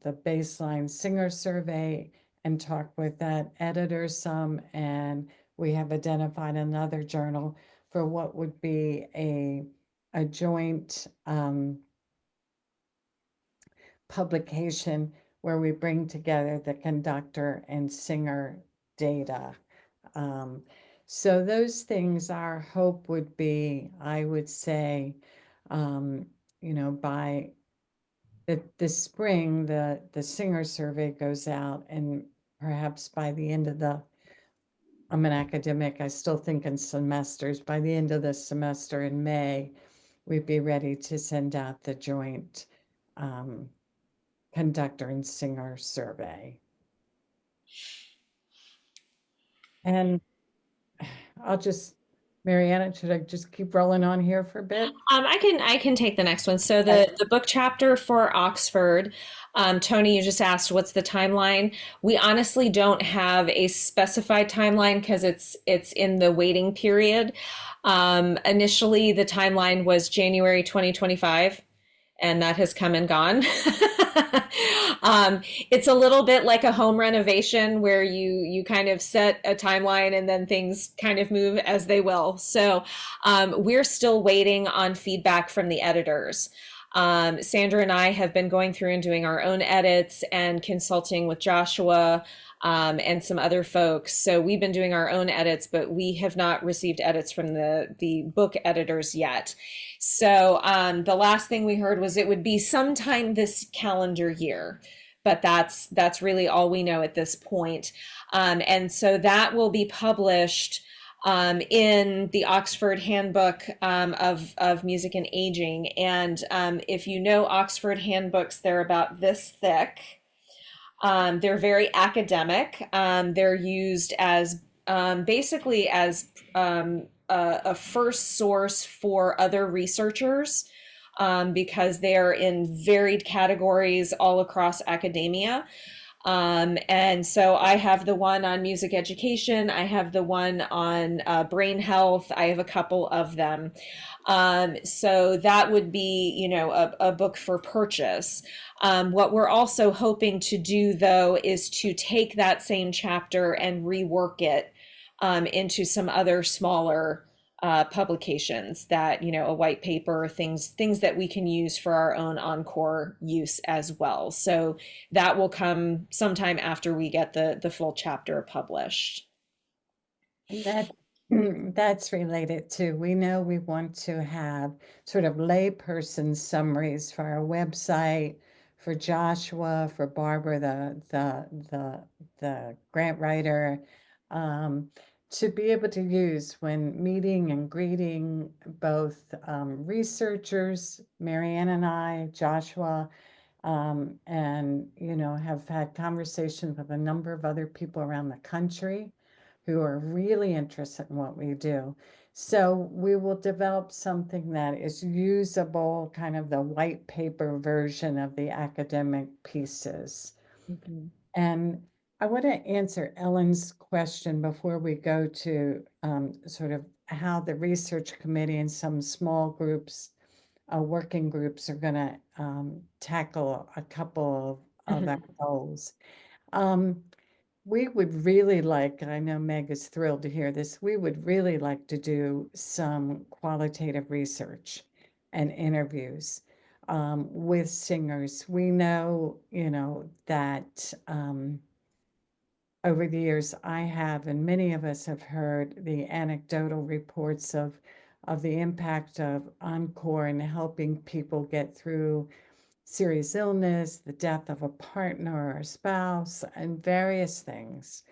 baseline singer survey and talked with that editor some, and we have identified another journal for what would be a joint publication where we bring together the conductor and singer data. So those things, our hope would be, I would say, by the spring, the singer survey goes out, and perhaps by the end of I'm an academic, I still think in semesters, by the end of the semester in May, we'd be ready to send out the joint conductor and singer survey. And Mariana, should I just keep rolling on here for a bit?
I can take the next one. So the book chapter for Oxford, Tony, you just asked what's the timeline. We honestly don't have a specified timeline because it's in the waiting period. Initially, the timeline was January 2025. And that has come and gone. It's a little bit like a home renovation where you kind of set a timeline and then things kind of move as they will. So we're still waiting on feedback from the editors. Sandra and I have been going through and doing our own edits and consulting with Joshua and some other folks. So we've been doing our own edits, but we have not received edits from the book editors yet. So the last thing we heard was it would be sometime this calendar year, but that's really all we know at this point. And so that will be published in the Oxford Handbook of Music and Aging. And if you know Oxford handbooks, they're about this thick. They're very academic. They're used as basically as a first source for other researchers because they are in varied categories all across academia. And so I have the one on music education. I have the one on brain health. I have a couple of them. So that would be, a book for purchase. What we're also hoping to do, though, is to take that same chapter and rework it into some other smaller publications that, a white paper, things that we can use for our own encore use as well. So that will come sometime after we get the full chapter published.
That's related to, we know we want to have sort of layperson summaries for our website, for Joshua, for Barbara, the grant writer, to be able to use when meeting and greeting both researchers, Marianne and I, Joshua, and have had conversations with a number of other people around the country who are really interested in what we do. So we will develop something that is usable, kind of the white paper version of the academic pieces. Mm-hmm. And I want to answer Ellen's question before we go to sort of how the research committee and some small groups, working groups, are going to tackle a couple of our goals. We would really like, and I know Meg is thrilled to hear this, we would really like to do some qualitative research. and interviews with singers. We know, that over the years I have, and many of us have heard the anecdotal reports of the impact of Encore and helping people get through serious illness, the death of a partner or a spouse, and various things.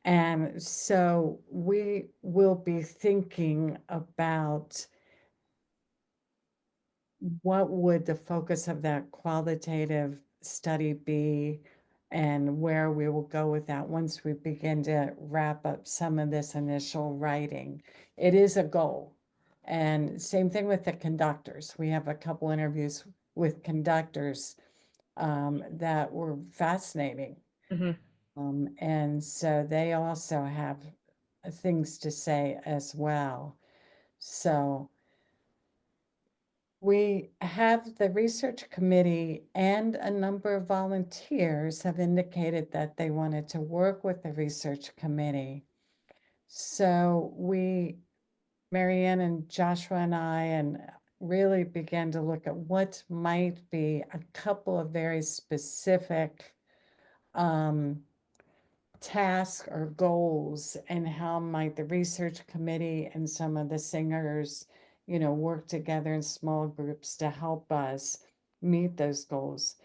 And so we will be thinking about what would the focus of that qualitative study be, and where we will go with that once we begin to wrap up some of this initial writing. It is a goal. And same thing with the conductors. We have a couple interviews with conductors that were fascinating. And so they also have things to say as well. So we have the research committee, and a number of volunteers have indicated that they wanted to work with the research committee. So Marianne and Joshua and I, and really began to look at what might be a couple of very specific tasks or goals, and how might the research committee and some of the singers, work together in small groups to help us meet those goals.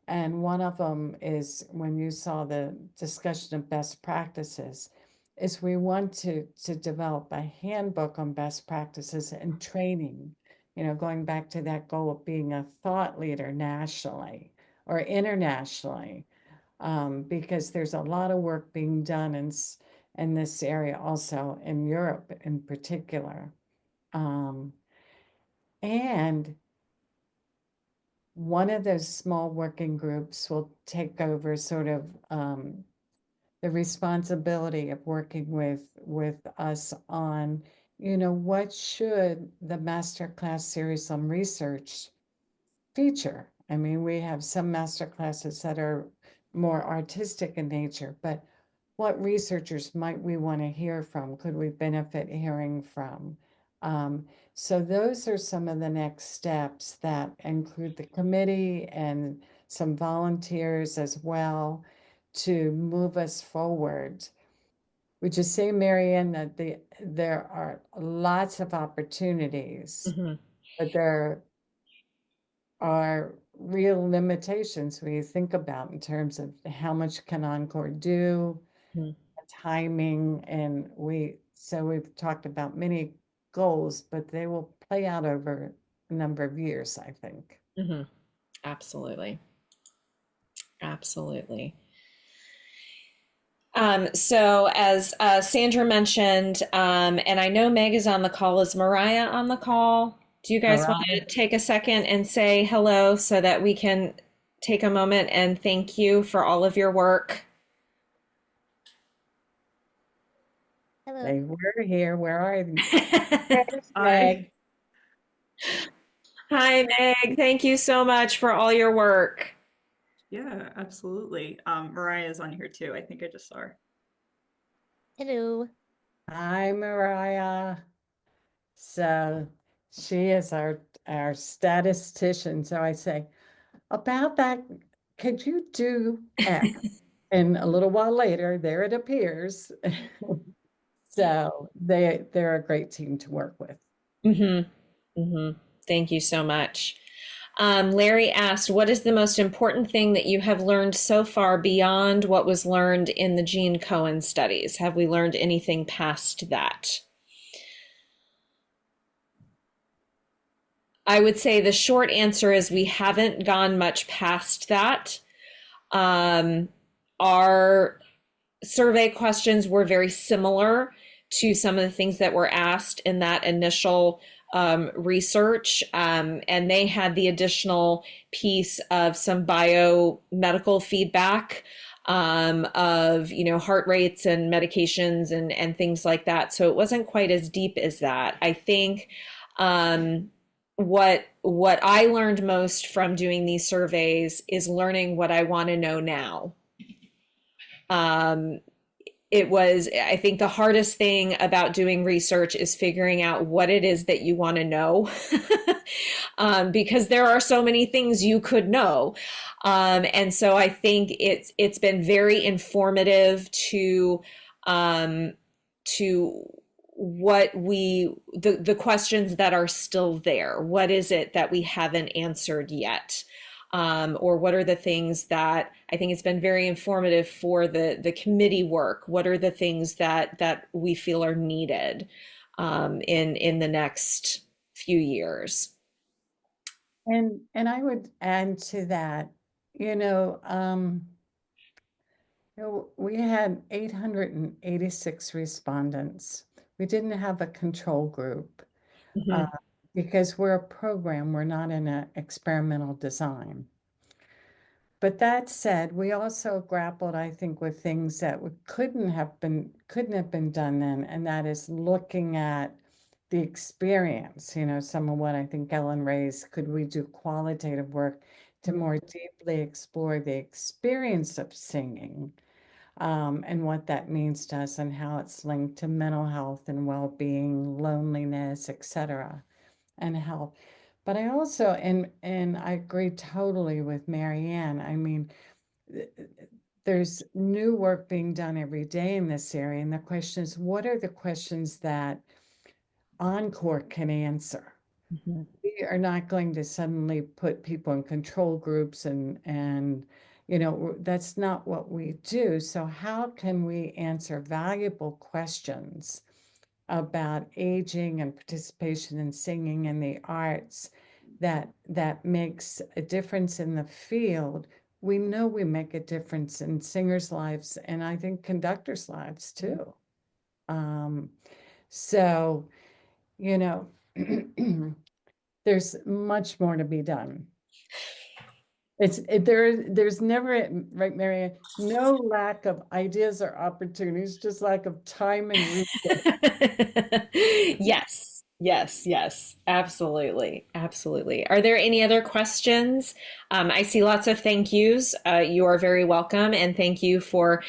And one of them is, when you saw the discussion of best practices, is we want to develop a handbook on best practices and training, going back to that goal of being a thought leader nationally or internationally. Because there's a lot of work being done in this area, also in Europe in particular. And one of those small working groups will take over sort of the responsibility of working with us on, what should the Masterclass series on research feature. I mean, we have some master classes that are more artistic in nature, but what researchers might we want to hear from? Could we benefit hearing from? So those are some of the next steps that include the committee and some volunteers as well to move us forward. Would you say, Marianne, that there are lots of opportunities, but there are real limitations when you think about in terms of how much can Encore do, timing, and we've talked about many goals, but they will play out over a number of years, I think.
Absolutely. Absolutely. So as Sandra mentioned, and I know Meg is on the call, is Mariah on the call? Do you guys want to take a second and say hello so that we can take a moment and thank you for all of your work?
Hello.
They were here. Where are they? There's
Hi.
Meg.
Hi, Meg. Thank you so much for all your work.
Yeah, absolutely. Mariah's on here too. I think I just saw her.
Hello.
Hi, Mariah. So she is our statistician. So I say, about that, could you do X? And a little while later, there it appears. So they're a great team to work with.
Thank you so much. Larry asked, what is the most important thing that you have learned so far beyond what was learned in the Gene Cohen studies? Have we learned anything past that? I would say the short answer is we haven't gone much past that. Our survey questions were very similar to some of the things that were asked in that initial research, and they had the additional piece of some biomedical feedback of heart rates and medications and things like that. So it wasn't quite as deep as that. I think what I learned most from doing these surveys is learning what I want to know now. it was, I think the hardest thing about doing research is figuring out what it is that you want to know. Because there are so many things you could know. And so I think it's been very informative um, to what the questions that are still there. What is it that we haven't answered yet? Or what are the things that I think it's been very informative for the committee work? What are the things that we feel are needed in the next few years?
And I would add to that, you know, we had 886 respondents. We didn't have a control group
Mhm.
because we're a program, we're not in an experimental design. But that said, we also grappled, I think, with things that couldn't have been done then, and that is looking at the experience. You know, some of what I think Ellen raised, could we do qualitative work to more deeply explore the experience of singing, and what that means to us and how it's linked to mental health and well-being, loneliness, etc., and health. But I also, and I agree totally with Marianne. I mean, there's new work being done every day in this area. And the question is, what are the questions that Encore can answer?
Mhm.
We are not going to suddenly put people in control groups and you know, that's not what we do. So how can we answer valuable questions about aging and participation in singing and the arts that makes a difference in the field? We know we make a difference in singers' lives, and I think conductors' lives too. So, you know, there's much more to be done. There's never, right, Marianne, no lack of ideas or opportunities, just lack of time and resources.
Yes, yes, yes, absolutely, absolutely. Are there any other questions? I see lots of thank yous. You are very welcome, and thank you for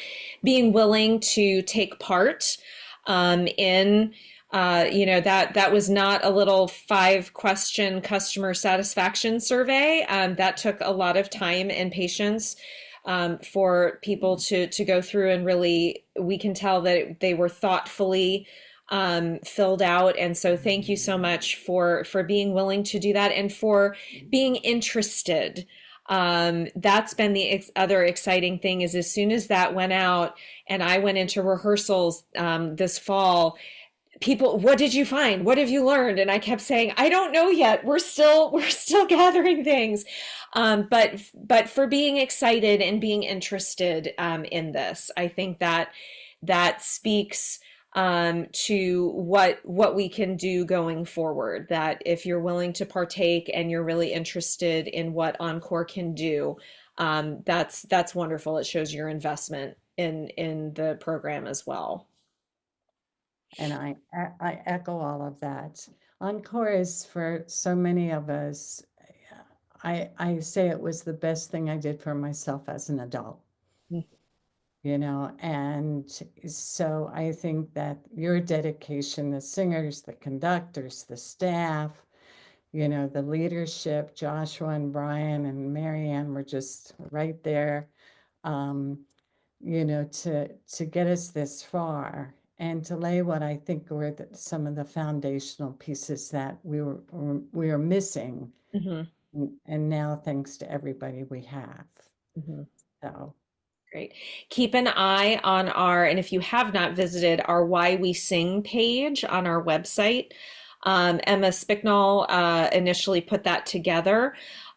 being willing to take part in. That was not a little 5-question customer satisfaction survey. That took a lot of time and patience for people to go through, and really, we can tell that they were thoughtfully filled out. And so thank you so much for being willing to do that and for being interested. That's been the other exciting thing, is as soon as that went out and I went into rehearsals this fall, people, what did you find? What have you learned? And I kept saying, I don't know yet. We're still gathering things. But for being excited and being interested in this, I think that speaks to what we can do going forward. That if you're willing to partake and you're really interested in what Encore can do, that's wonderful. It shows your investment in the program as well.
And I echo all of that. Encore is, for so many of us, I say it was the best thing I did for myself as an adult. You know, and so I think that your dedication, the singers, the conductors, the staff, you know, the leadership, Joshua and Brian and Marianne were just right there, you know, to get us this far and to lay what I think were some of the foundational pieces that we were missing.
Mm-hmm.
And now, thanks to everybody, we have.
Mm-hmm.
So.
Great. Keep an eye on and if you have not visited our Why We Sing page on our website, Emma Spicknall initially put that together.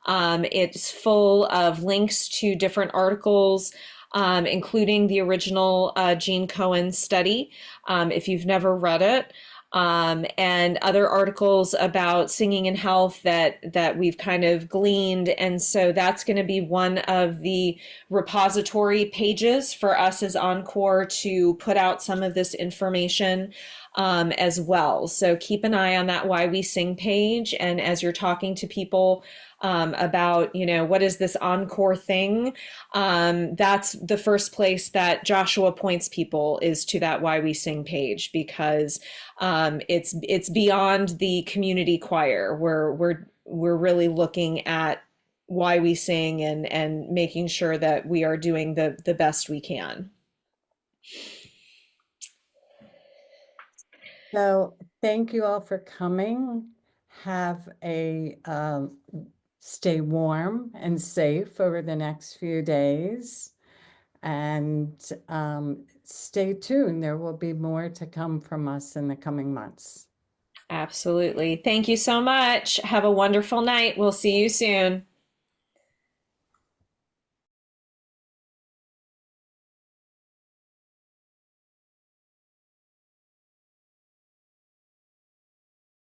It's full of links to different articles, including the original Gene Cohen study, if you've never read it. And other articles about singing and health that we've kind of gleaned. And so that's going to be one of the repository pages for us as Encore to put out some of this information. as well. So keep an eye on that Why We Sing page. And as you're talking to people about, what is this encore thing? That's the first place that Joshua points people is to that Why We Sing page, because it's beyond the community choir. We're really looking at why we sing and making sure that we are doing the best we can.
So thank you all for coming. Have a stay warm and safe over the next few days. And stay tuned. There will be more to come from us in the coming months.
Absolutely. Thank you so much. Have a wonderful night. We'll see you soon.